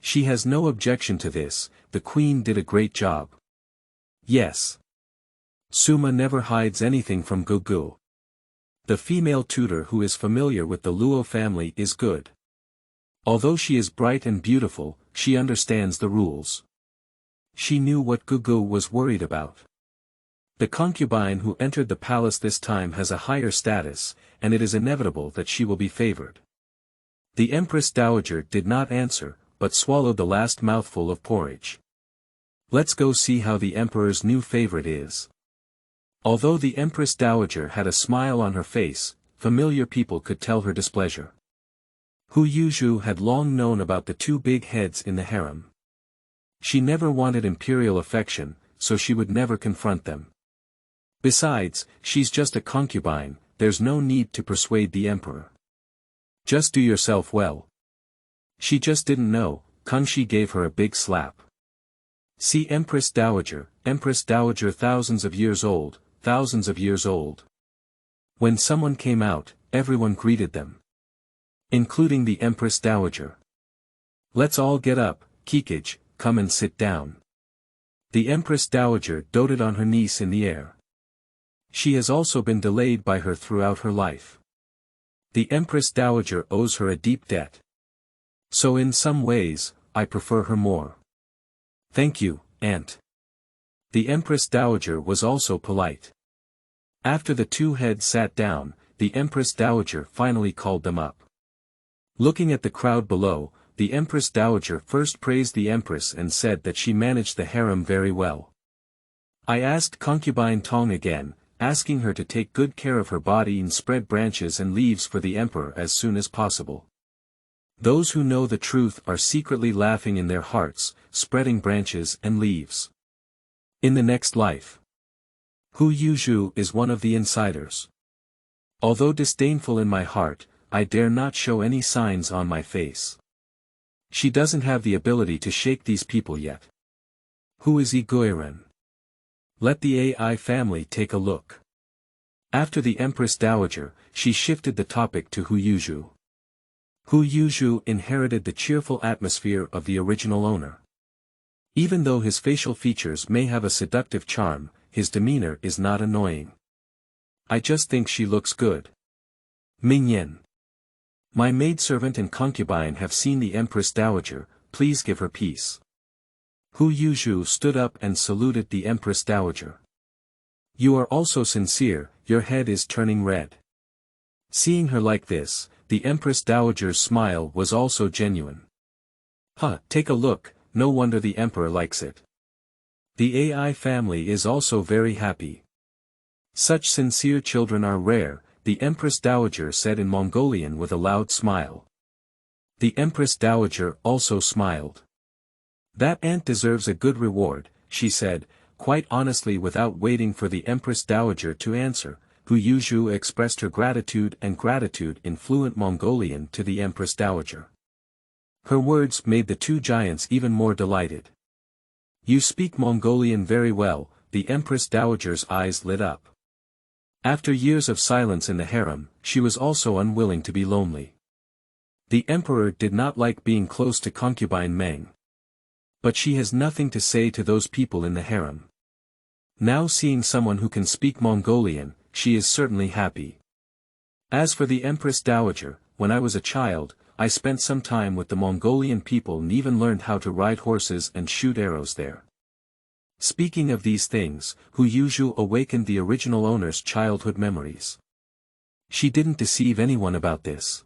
She has no objection to this, the queen did a great job. Yes. Suma never hides anything from Gugu. The female tutor who is familiar with the Luo family is good. Although she is bright and beautiful, she understands the rules. She knew what Gugu was worried about. The concubine who entered the palace this time has a higher status, and it is inevitable that she will be favored. The Empress Dowager did not answer, but swallowed the last mouthful of porridge. Let's go see how the emperor's new favorite is. Although the Empress Dowager had a smile on her face, familiar people could tell her displeasure. Hu Yuzhu had long known about the two big heads in the harem. She never wanted imperial affection, so she would never confront them. Besides, she's just a concubine, there's no need to persuade the emperor. Just do yourself well. She just didn't know, Kangxi gave her a big slap. See Empress Dowager thousands of years old. When someone came out, everyone greeted them. Including the Empress Dowager. Let's all get up, Kikij, come and sit down. The Empress Dowager doted on her niece in the air. She has also been delayed by her throughout her life. The Empress Dowager owes her a deep debt. So in some ways, I prefer her more. Thank you, Aunt. The Empress Dowager was also polite. After the two heads sat down, the Empress Dowager finally called them up. Looking at the crowd below, the Empress Dowager first praised the Empress and said that she managed the harem very well. I asked concubine Tong again, asking her to take good care of her body and spread branches and leaves for the emperor as soon as possible. Those who know the truth are secretly laughing in their hearts, spreading branches and leaves. In the next life. Hu Yuzhu is one of the insiders. Although disdainful in my heart, I dare not show any signs on my face. She doesn't have the ability to shake these people yet. Who is Iguiren? Let the AI family take a look. After the Empress Dowager, she shifted the topic to Hu Yuzhu. Hu Yuzhu inherited the cheerful atmosphere of the original owner. Even though his facial features may have a seductive charm, his demeanor is not annoying. I just think she looks good. Mingyan. My maidservant and concubine have seen the Empress Dowager, please give her peace. Hu Yuzhu stood up and saluted the Empress Dowager. You are also sincere, your head is turning red. Seeing her like this, the Empress Dowager's smile was also genuine. Take a look, no wonder the Emperor likes it. The AI family is also very happy. Such sincere children are rare, the Empress Dowager said in Mongolian with a loud smile. The Empress Dowager also smiled. That aunt deserves a good reward, she said, quite honestly without waiting for the Empress Dowager to answer. Hu Yuzhu expressed her gratitude in fluent Mongolian to the Empress Dowager. Her words made the two giants even more delighted. You speak Mongolian very well, the Empress Dowager's eyes lit up. After years of silence in the harem, she was also unwilling to be lonely. The emperor did not like being close to concubine Meng. But she has nothing to say to those people in the harem. Now seeing someone who can speak Mongolian, she is certainly happy. As for the Empress Dowager, when I was a child, I spent some time with the Mongolian people and even learned how to ride horses and shoot arrows there. Speaking of these things, Hu Yuzhu awakened the original owner's childhood memories. She didn't deceive anyone about this.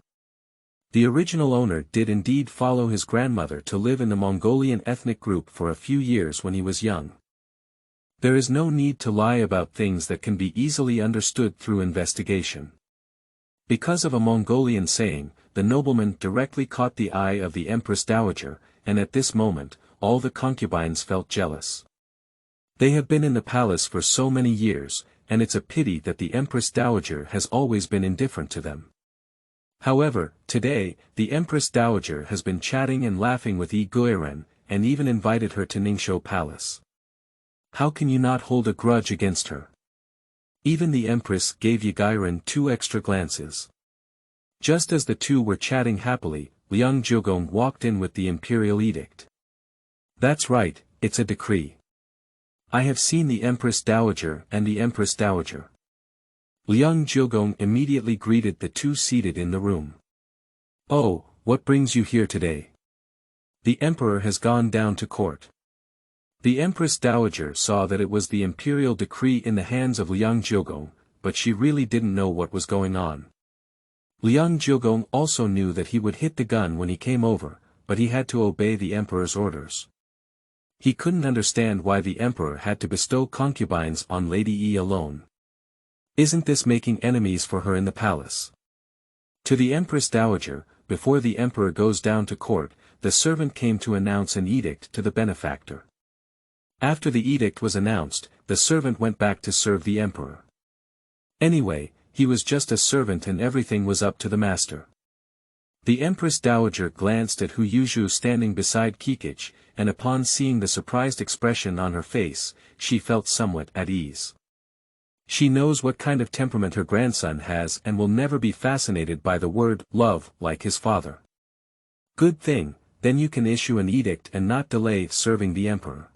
The original owner did indeed follow his grandmother to live in the Mongolian ethnic group for a few years when he was young. There is no need to lie about things that can be easily understood through investigation. Because of a Mongolian saying, the nobleman directly caught the eye of the Empress Dowager, and at this moment, all the concubines felt jealous. They have been in the palace for so many years, and it's a pity that the Empress Dowager has always been indifferent to them. However, today, the Empress Dowager has been chatting and laughing with Yi Guiren, and even invited her to Ningshou Palace. How can you not hold a grudge against her? Even the Empress gave Yi Guiren 2 extra glances. Just as the two were chatting happily, Liang Jiugong walked in with the imperial edict. That's right, it's a decree. I have seen the Empress Dowager and the Empress Dowager. Liang Jiugong immediately greeted the two seated in the room. Oh, what brings you here today? The emperor has gone down to court. The Empress Dowager saw that it was the imperial decree in the hands of Liang Jiugong, but she really didn't know what was going on. Liang Jiugong also knew that he would hit the gun when he came over, but he had to obey the emperor's orders. He couldn't understand why the emperor had to bestow concubines on Lady Yi alone. Isn't this making enemies for her in the palace? To the Empress Dowager, before the emperor goes down to court, the servant came to announce an edict to the benefactor. After the edict was announced, the servant went back to serve the emperor. Anyway, he was just a servant and everything was up to the master. The Empress Dowager glanced at Hu Yuzhu standing beside Kikich, and upon seeing the surprised expression on her face, she felt somewhat at ease. She knows what kind of temperament her grandson has and will never be fascinated by the word love like his father. Good thing, then you can issue an edict and not delay serving the emperor.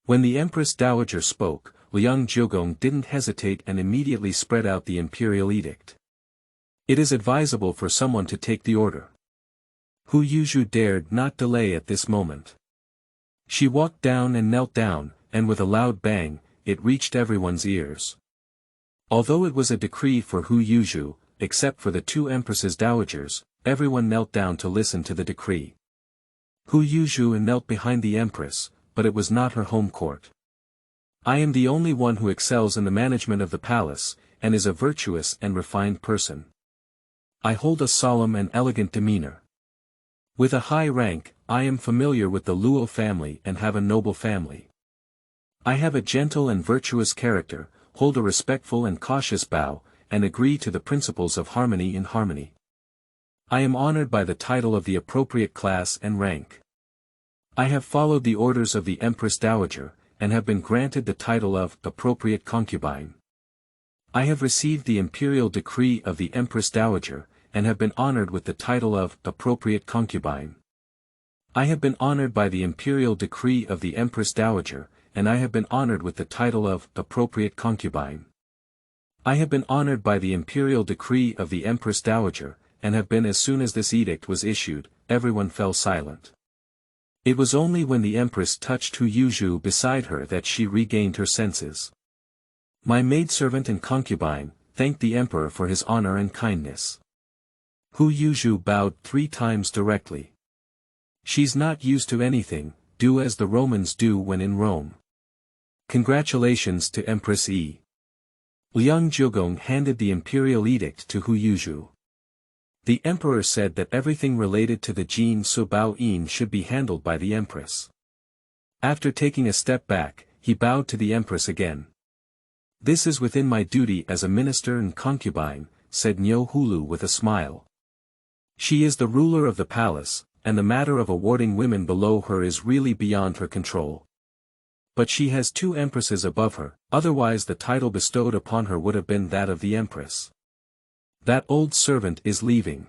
When the Empress Dowager spoke, Liang Jiugong didn't hesitate and immediately spread out the imperial edict. It is advisable for someone to take the order. Hu Yuzhu dared not delay at this moment. She walked down and knelt down, and with a loud bang, it reached everyone's ears. Although it was a decree for Hu Yuzhu, except for the two Empresses Dowagers, everyone knelt down to listen to the decree. Hu Yuzhu knelt behind the Empress, but it was not her home court. I am the only one who excels in the management of the palace, and is a virtuous and refined person. I hold a solemn and elegant demeanor. With a high rank, I am familiar with the Luo family and have a noble family. I have a gentle and virtuous character, hold a respectful and cautious bow, and agree to the principles of harmony in harmony. I am honored by the title of the appropriate class and rank. I have followed the orders of the Empress Dowager, and have been granted the title of appropriate concubine. I have received the imperial decree of the Empress Dowager, and have been honored with the title of appropriate concubine. I have been honored by the imperial decree of the Empress Dowager, and I have been honored with the title of appropriate concubine. I have been honored by the imperial decree of the Empress Dowager, and have been. As soon as this edict was issued, everyone fell silent. It was only when the Empress touched Hu Yuzhu beside her that she regained her senses. My maidservant and concubine, thanked the Emperor for his honor and kindness. Hu Yuzhu bowed 3 times directly. She's not used to anything, do as the Romans do when in Rome. Congratulations to Empress Yi. Liang Jiugong handed the imperial edict to Hu Yuzhu. The emperor said that everything related to the Jin Su Bao Yin should be handled by the empress. After taking a step back, he bowed to the empress again. This is within my duty as a minister and concubine, said Nyo Hulu with a smile. She is the ruler of the palace, and the matter of awarding women below her is really beyond her control. But she has 2 empresses above her, otherwise the title bestowed upon her would have been that of the empress. That old servant is leaving.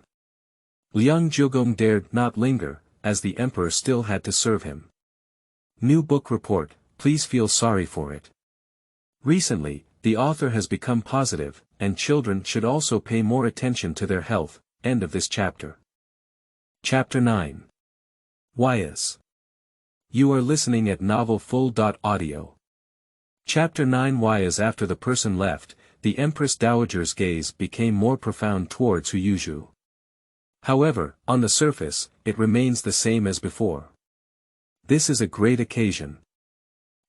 Liang Jiugong dared not linger, as the emperor still had to serve him. New book report, please feel sorry for it. Recently, the author has become positive, and children should also pay more attention to their health. End of this chapter. Chapter 9. Whyas. You are listening at novelfull.audio. Chapter 9. Whyas. After the person left, the Empress Dowager's gaze became more profound towards Hu Yuzhu. However, on the surface, it remains the same as before. This is a great occasion.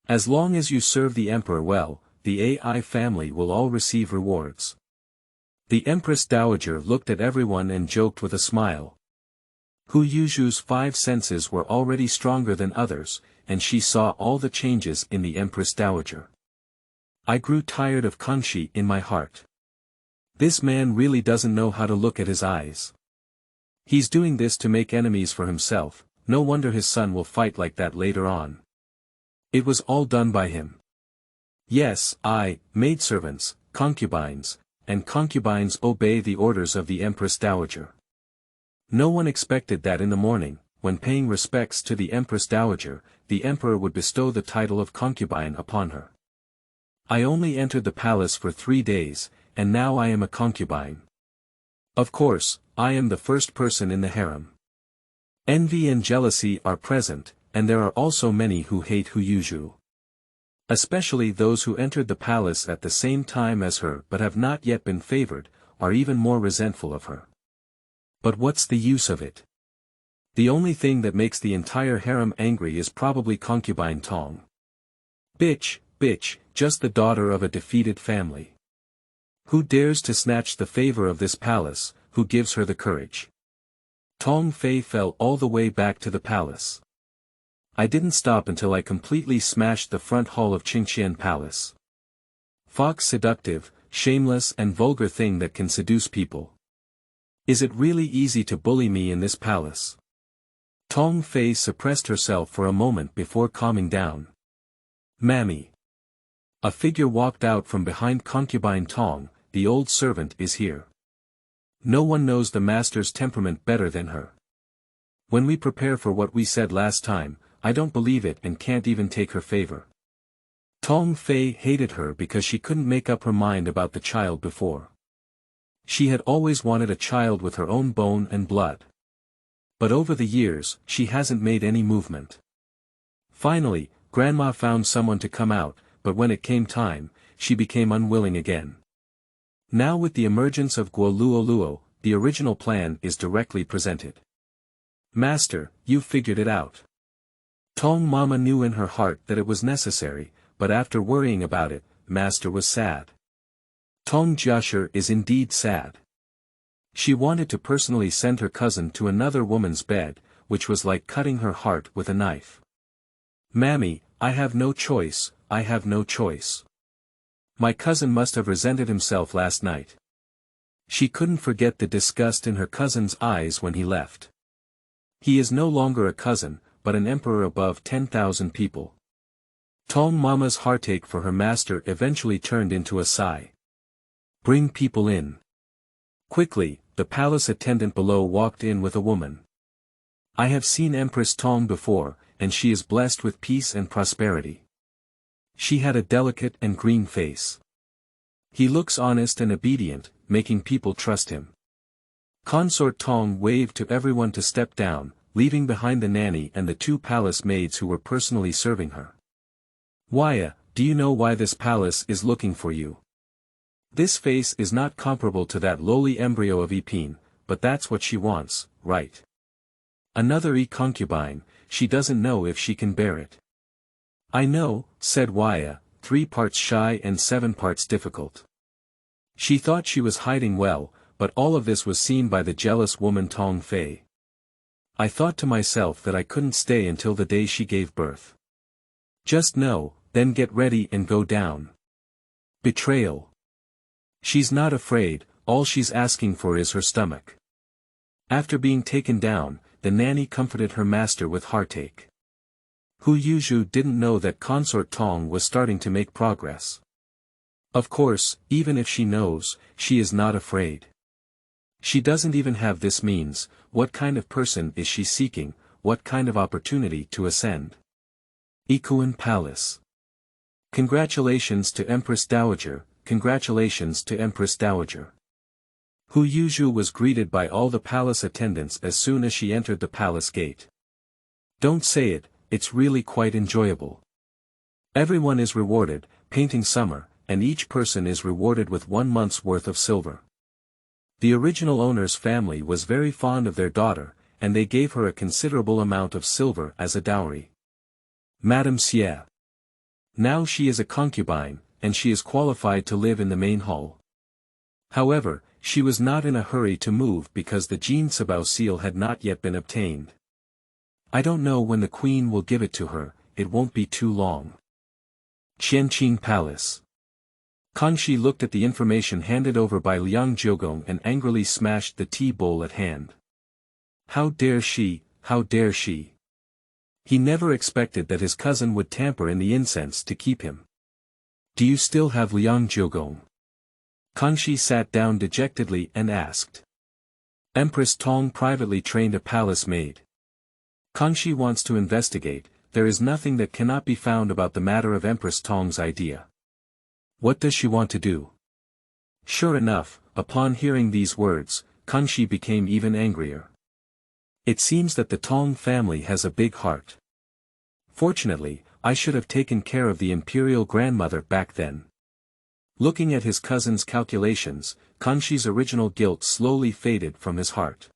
As long as you serve the emperor well, the AI family will all receive rewards. The Empress Dowager looked at everyone and joked with a smile. Hu Yuzhu's 5 senses were already stronger than others, and she saw all the changes in the Empress Dowager. I grew tired of Kangxi in my heart. This man really doesn't know how to look at his eyes. He's doing this to make enemies for himself, no wonder his son will fight like that later on. It was all done by him. Yes, maidservants, concubines, and concubines obey the orders of the Empress Dowager. No one expected that in the morning, when paying respects to the Empress Dowager, the emperor would bestow the title of concubine upon her. I only entered the palace for 3 days, and now I am a concubine. Of course, I am the first person in the harem. Envy and jealousy are present, and there are also many who hate Hu Yuzhu. Especially those who entered the palace at the same time as her but have not yet been favored, are even more resentful of her. But what's the use of it? The only thing that makes the entire harem angry is probably concubine Tong. Bitch, just the daughter of a defeated family. Who dares to snatch the favor of this palace, who gives her the courage? Tongfei fell all the way back to the palace. I didn't stop until I completely smashed the front hall of Qingchuan Palace. Fox seductive, shameless and vulgar thing that can seduce people. Is it really easy to bully me in this palace? Tongfei suppressed herself for a moment before calming down. Mammy. A figure walked out from behind concubine Tong. The old servant is here. No one knows the master's temperament better than her. When we prepare for what we said last time, I don't believe it and can't even take her favor. Tongfei hated her because she couldn't make up her mind about the child before. She had always wanted a child with her own bone and blood. But over the years, she hasn't made any movement. Finally, Grandma found someone to come out, but when it came time, she became unwilling again. Now with the emergence of Guo Luo, the original plan is directly presented. Master, you figured it out. Tong Mama knew in her heart that it was necessary, but after worrying about it, Master was sad. Tong Jiasher is indeed sad. She wanted to personally send her cousin to another woman's bed, which was like cutting her heart with a knife. Mammy, I have no choice, I have no choice. My cousin must have resented himself last night. She couldn't forget the disgust in her cousin's eyes when he left. He is no longer a cousin, but an emperor above 10,000 people. Tong Mama's heartache for her master eventually turned into a sigh. Bring people in. Quickly, the palace attendant below walked in with a woman. I have seen Empress Tong before, and she is blessed with peace and prosperity. She had a delicate and green face. He looks honest and obedient, making people trust him. Consort Tong waved to everyone to step down, leaving behind the nanny and the 2 palace maids who were personally serving her. Waya, do you know why this palace is looking for you? This face is not comparable to that lowly embryo of Yipin, but that's what she wants, right? Another concubine, she doesn't know if she can bear it. I know, said Waya, 3 parts shy and 7 parts difficult. She thought she was hiding well, but all of this was seen by the jealous woman Tongfei. I thought to myself that I couldn't stay until the day she gave birth. Just know, then get ready and go down. Betrayal. She's not afraid, all she's asking for is her stomach. After being taken down, the nanny comforted her master with heartache. Hu Yuzhu didn't know that Consort Tong was starting to make progress. Of course, even if she knows, she is not afraid. She doesn't even have this means. What kind of person is she seeking, what kind of opportunity to ascend? Yikun Palace. Congratulations to Empress Dowager, congratulations to Empress Dowager. Hu Yuzhu was greeted by all the palace attendants as soon as she entered the palace gate. Don't say it, it's really quite enjoyable. Everyone is rewarded, painting summer, and each person is rewarded with 1 month's worth of silver. The original owner's family was very fond of their daughter, and they gave her a considerable amount of silver as a dowry. Madame Xie. Now she is a concubine, and she is qualified to live in the main hall. However, she was not in a hurry to move because the Jin Sabao seal had not yet been obtained. I don't know when the queen will give it to her, it won't be too long. Qianqing Palace. Kangxi looked at the information handed over by Liang Jiugong and angrily smashed the tea bowl at hand. How dare she, how dare she? He never expected that his cousin would tamper in the incense to keep him. Do you still have Liang Jiugong? Kangxi sat down dejectedly and asked. Empress Tong privately trained a palace maid. Kangxi wants to investigate, there is nothing that cannot be found about the matter of Empress Tong's idea. What does she want to do? Sure enough, upon hearing these words, Kangxi became even angrier. It seems that the Tong family has a big heart. Fortunately, I should have taken care of the imperial grandmother back then. Looking at his cousin's calculations, Kangxi's original guilt slowly faded from his heart.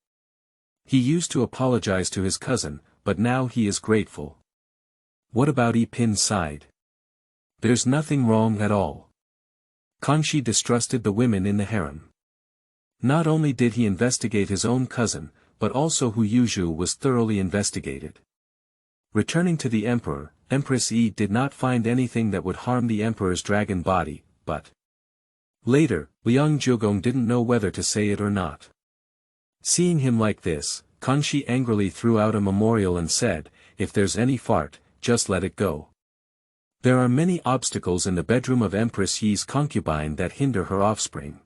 He used to apologize to his cousin, but now he is grateful. What about Yipin's side? There's nothing wrong at all. Kangxi distrusted the women in the harem. Not only did he investigate his own cousin, but also Hu Yuzhu was thoroughly investigated. Returning to the emperor, Empress Yi did not find anything that would harm the emperor's dragon body, but later, Liang Jiugong didn't know whether to say it or not. Seeing him like this, Kangxi angrily threw out a memorial and said, if there's any fart, just let it go. There are many obstacles in the bedroom of Empress Yi's concubine that hinder her offspring.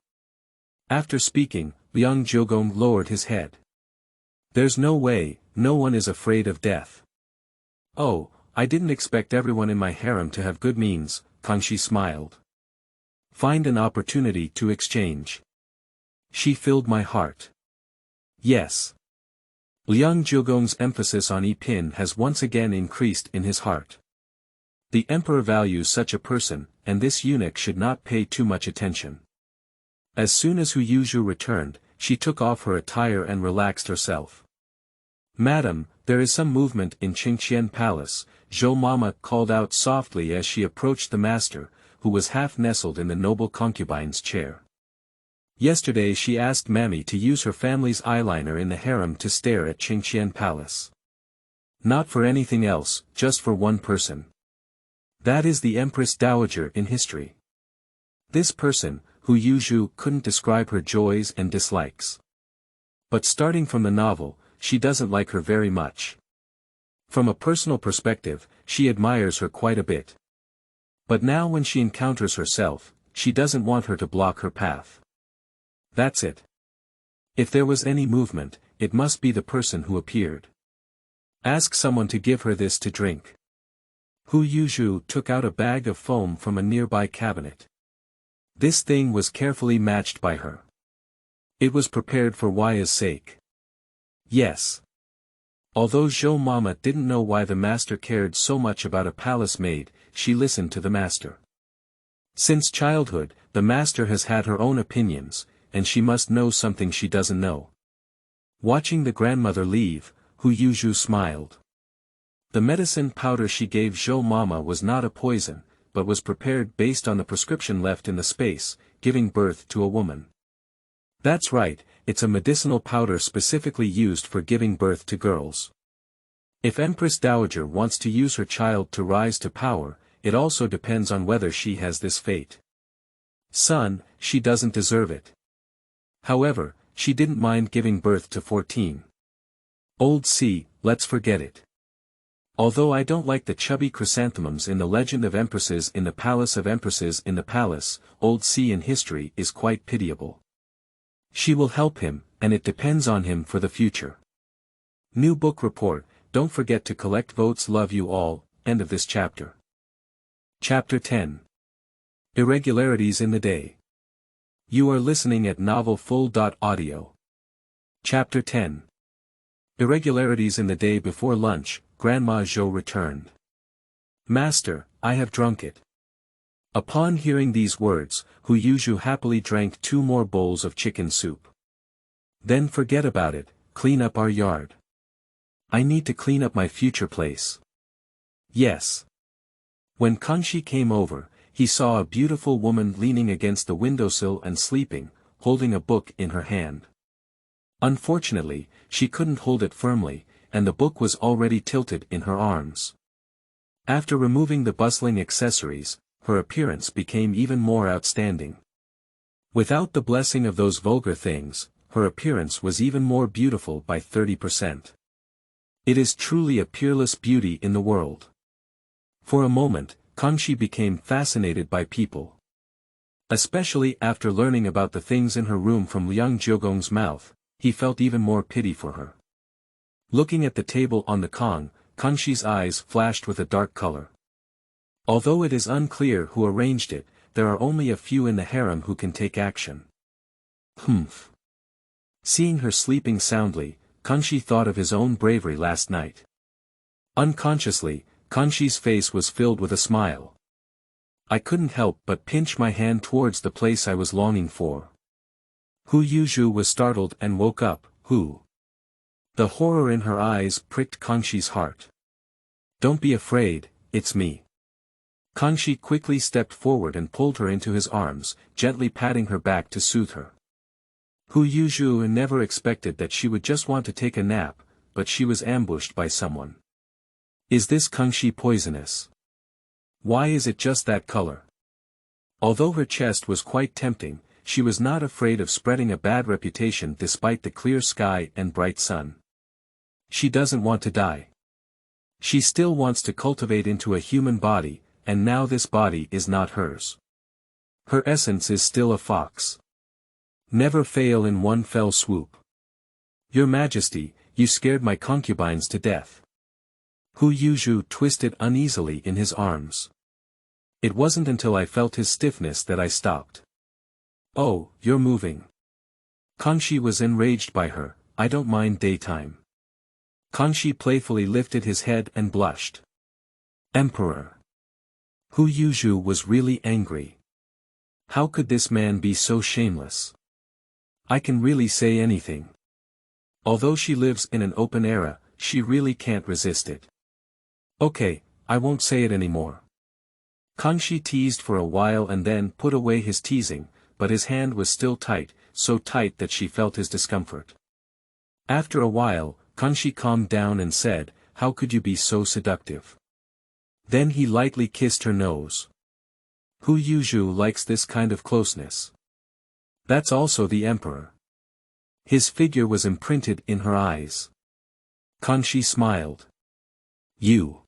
After speaking, Liang Jiugong lowered his head. There's no way, no one is afraid of death. Oh, I didn't expect everyone in my harem to have good means, Kangxi smiled. Find an opportunity to exchange. She filled my heart. Yes. Liang Jiugong's emphasis on Yipin has once again increased in his heart. The emperor values such a person, and this eunuch should not pay too much attention. As soon as Hu Yuzhu returned, she took off her attire and relaxed herself. Madam, there is some movement in Qingqian Palace, Zhou Mama called out softly as she approached the master, who was half nestled in the noble concubine's chair. Yesterday she asked Mammy to use her family's eyeliner in the harem to stare at Qingqian Palace. Not for anything else, just for one person. That is the Empress Dowager in history. This person, Hu Yuzhu, couldn't describe her joys and dislikes. But starting from the novel, she doesn't like her very much. From a personal perspective, she admires her quite a bit. But now when she encounters herself, she doesn't want her to block her path. That's it. If there was any movement, it must be the person who appeared. Ask someone to give her this to drink. Hu Yuzhu took out a bag of foam from a nearby cabinet. This thing was carefully matched by her. It was prepared for Ya's sake. Yes. Although Zhou Mama didn't know why the master cared so much about a palace maid, she listened to the master. Since childhood, the master has had her own opinions, and she must know something she doesn't know. Watching the grandmother leave, Hu Yuzhu smiled. The medicine powder she gave Zhou Mama was not a poison, but was prepared based on the prescription left in the space, giving birth to a woman. That's right, it's a medicinal powder specifically used for giving birth to girls. If Empress Dowager wants to use her child to rise to power, it also depends on whether she has this fate. Son, she doesn't deserve it. However, she didn't mind giving birth to 14. Old C, let's forget it. Although I don't like the chubby chrysanthemums in the legend of empresses in the palace of empresses in the palace, Old C in history is quite pitiable. She will help him, and it depends on him for the future. New book report, don't forget to collect votes. Love you all. End of this chapter. Chapter 10. Irregularities in the Day. You are listening at novelfull.audio. Chapter 10. Irregularities in the day before lunch. Grandma Zhou returned. Master, I have drunk it. Upon hearing these words, Hu Yuzhu happily drank 2 more bowls of chicken soup. Then forget about it, clean up our yard. I need to clean up my future place. Yes. When Kangxi came over, he saw a beautiful woman leaning against the windowsill and sleeping, holding a book in her hand. Unfortunately, she couldn't hold it firmly, and the book was already tilted in her arms. After removing the bustling accessories, her appearance became even more outstanding. Without the blessing of those vulgar things, her appearance was even more beautiful by 30%. It is truly a peerless beauty in the world. For a moment, Kangxi became fascinated by people. Especially after learning about the things in her room from Liang Jiugong's mouth, he felt even more pity for her. Looking at the table on the Kong, Kangxi's eyes flashed with a dark color. Although it is unclear who arranged it, there are only a few in the harem who can take action. Humph. Seeing her sleeping soundly, Kangxi thought of his own bravery last night. Unconsciously, Kangxi's face was filled with a smile. I couldn't help but pinch my hand towards the place I was longing for. Hu Yuzhu was startled and woke up. Who? The horror in her eyes pricked Kangxi's heart. Don't be afraid, it's me. Kangxi quickly stepped forward and pulled her into his arms, gently patting her back to soothe her. Hu Yuzhu never expected that she would just want to take a nap, but she was ambushed by someone. Is this Kangxi poisonous? Why is it just that color? Although her chest was quite tempting, she was not afraid of spreading a bad reputation despite the clear sky and bright sun. She doesn't want to die. She still wants to cultivate into a human body, and now this body is not hers. Her essence is still a fox. Never fail in one fell swoop. Your Majesty, you scared my concubines to death. Hu Yuzhu twisted uneasily in his arms. It wasn't until I felt his stiffness that I stopped. Oh, you're moving. Kangxi was enraged by her. I don't mind daytime. Kangxi playfully lifted his head and blushed. Emperor. Hu Yuzhu was really angry. How could this man be so shameless? I can really say anything. Although she lives in an open era, she really can't resist it. Okay, I won't say it anymore. Kangxi teased for a while and then put away his teasing, but his hand was still tight, so tight that she felt his discomfort. After a while, Kangxi calmed down and said, how could you be so seductive? Then he lightly kissed her nose. Hu Yuzhu likes this kind of closeness. That's also the emperor. His figure was imprinted in her eyes. Kangxi smiled. You.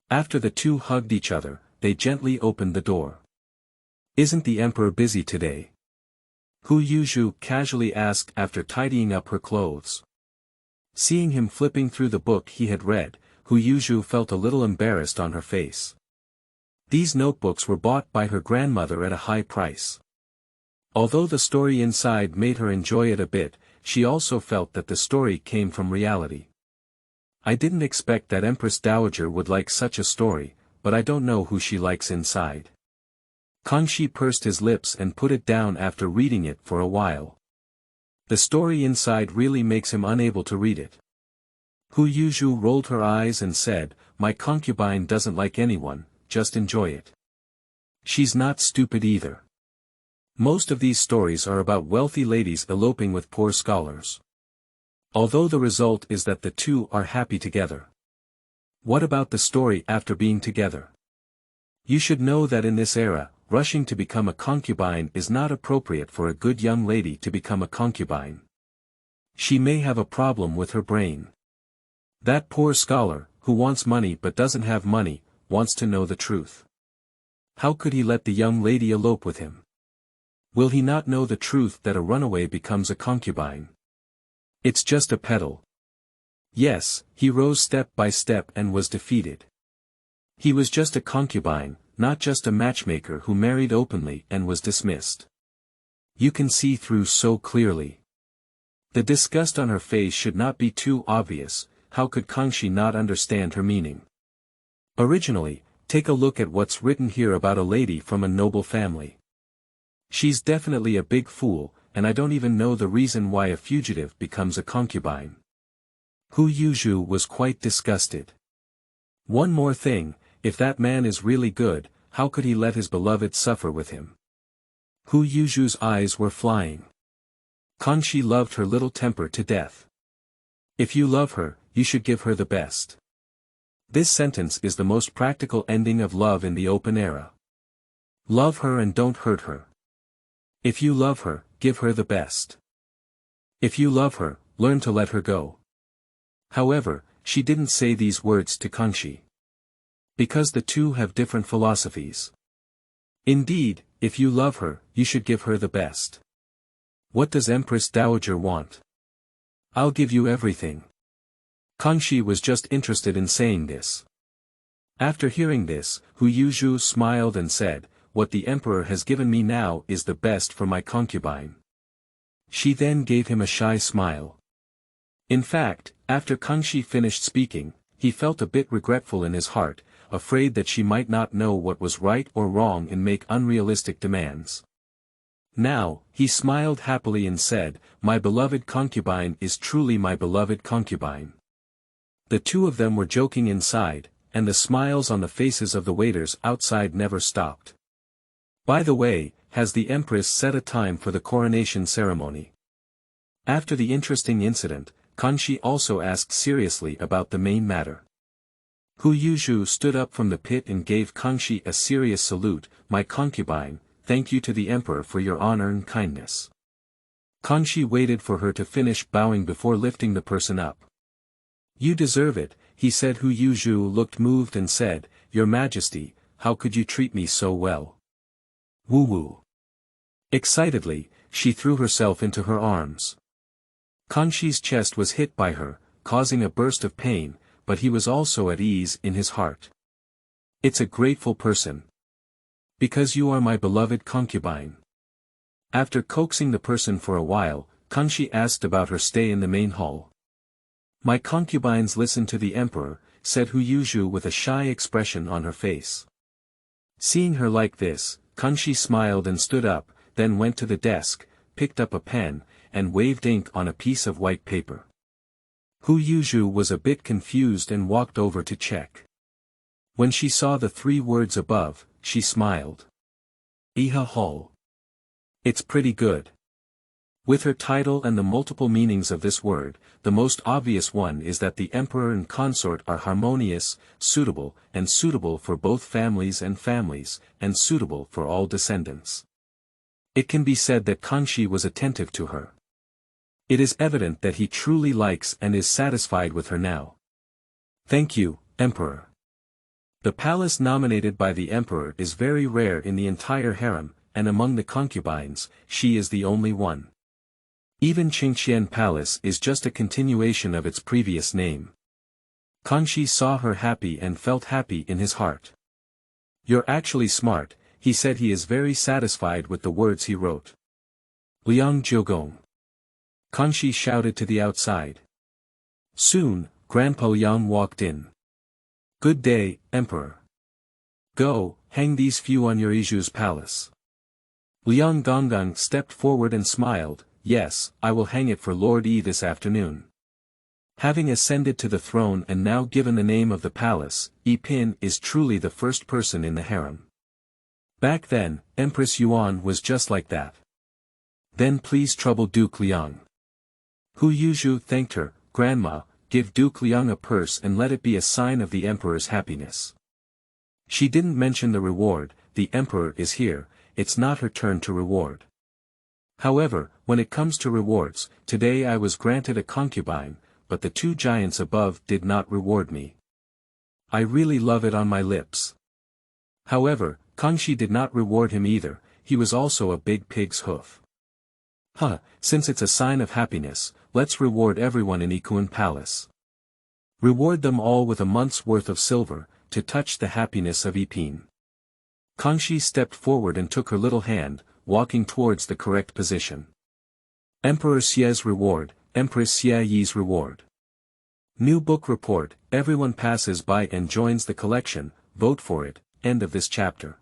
After the two hugged each other, they gently opened the door. Isn't the emperor busy today? Hu Yuzhu casually asked after tidying up her clothes. Seeing him flipping through the book he had read, Hu Yuzhu felt a little embarrassed on her face. These notebooks were bought by her grandmother at a high price. Although the story inside made her enjoy it a bit, she also felt that the story came from reality. I didn't expect that Empress Dowager would like such a story, but I don't know who she likes inside. Kangxi pursed his lips and put it down after reading it for a while. The story inside really makes him unable to read it. Hu Yuzhu rolled her eyes and said, "My concubine doesn't like anyone, just enjoy it. She's not stupid either. Most of these stories are about wealthy ladies eloping with poor scholars. Although the result is that the two are happy together. What about the story after being together? You should know that in this era, rushing to become a concubine is not appropriate for a good young lady to become a concubine. She may have a problem with her brain. That poor scholar, who wants money but doesn't have money, wants to know the truth. How could he let the young lady elope with him? Will he not know the truth that a runaway becomes a concubine? It's just a peddle." Yes, he rose step by step and was defeated. He was just a concubine, not just a matchmaker who married openly and was dismissed. You can see through so clearly. The disgust on her face should not be too obvious. How could Kangxi not understand her meaning? Originally, take a look at what's written here about a lady from a noble family. She's definitely a big fool, and I don't even know the reason why a fugitive becomes a concubine. Hu Yuzhu was quite disgusted. One more thing, if that man is really good, how could he let his beloved suffer with him? Hu Yuzhu's eyes were flying. Kangxi loved her little temper to death. If you love her, you should give her the best. This sentence is the most practical ending of love in the open era. Love her and don't hurt her. If you love her, give her the best. If you love her, learn to let her go. However, she didn't say these words to Kangxi. Because the two have different philosophies. Indeed, if you love her, you should give her the best. What does Empress Dowager want? I'll give you everything. Kangxi was just interested in saying this. After hearing this, Hu Yuzhu smiled and said, "What the emperor has given me now is the best for my concubine." She then gave him a shy smile. In fact, after Kangxi finished speaking, he felt a bit regretful in his heart, afraid that she might not know what was right or wrong and make unrealistic demands. Now, he smiled happily and said, "My beloved concubine is truly my beloved concubine." The two of them were joking inside, and the smiles on the faces of the waiters outside never stopped. By the way, has the Empress set a time for the coronation ceremony? After the interesting incident, Kangxi also asked seriously about the main matter. Hu Yuzhu stood up from the pit and gave Kangxi a serious salute. "My concubine, thank you to the emperor for your honor and kindness." Kangxi waited for her to finish bowing before lifting the person up. "You deserve it," he said. Hu Yuzhu looked moved and said, "Your Majesty, how could you treat me so well?" Woo-woo. Excitedly, she threw herself into her arms. Kangxi's chest was hit by her, causing a burst of pain, but he was also at ease in his heart. "It's a grateful person. Because you are my beloved concubine." After coaxing the person for a while, Kangxi asked about her stay in the main hall. "My concubines listen to the emperor," said Hu Yuzhu with a shy expression on her face. Seeing her like this, Kangxi smiled and stood up, then went to the desk, picked up a pen, and waved ink on a piece of white paper. Hu Yuzhu was a bit confused and walked over to check. When she saw the 3 words above, she smiled. Iha Hall. It's pretty good. With her title and the multiple meanings of this word, the most obvious one is that the emperor and consort are harmonious, suitable for both families, and suitable for all descendants. It can be said that Kangxi was attentive to her. It is evident that he truly likes and is satisfied with her now. "Thank you, Emperor." The palace nominated by the emperor is very rare in the entire harem, and among the concubines, she is the only one. Even Qing Chuan Palace is just a continuation of its previous name. Kangxi saw her happy and felt happy in his heart. You're actually smart, he said. He is very satisfied with the words he wrote. Liang Jiugong. Kangxi shouted to the outside. Soon, Grandpa Liang walked in. Good day, Emperor. Go, hang these few on your Iju's palace. Liang Gonggang stepped forward and smiled. Yes, I will hang it for Lord Yi this afternoon. Having ascended to the throne and now given the name of the palace, Yipin is truly the first person in the harem. Back then, Empress Yuan was just like that. Then please trouble Duke Liang. Hu Yuzhu thanked her. Grandma, give Duke Liang a purse and let it be a sign of the emperor's happiness. She didn't mention the reward. The emperor is here, it's not her turn to reward. However, when it comes to rewards, today I was granted a concubine, but the two giants above did not reward me. I really love it on my lips. However, Kangxi did not reward him either. He was also a big pig's hoof. Since it's a sign of happiness, let's reward everyone in Yikun Palace. Reward them all with a month's worth of silver, to touch the happiness of Yipin. Kangxi stepped forward and took her little hand, walking towards the correct position. Emperor Xie's reward, Empress Xie Yi's reward. New book report, everyone passes by and joins the collection, vote for it, end of this chapter.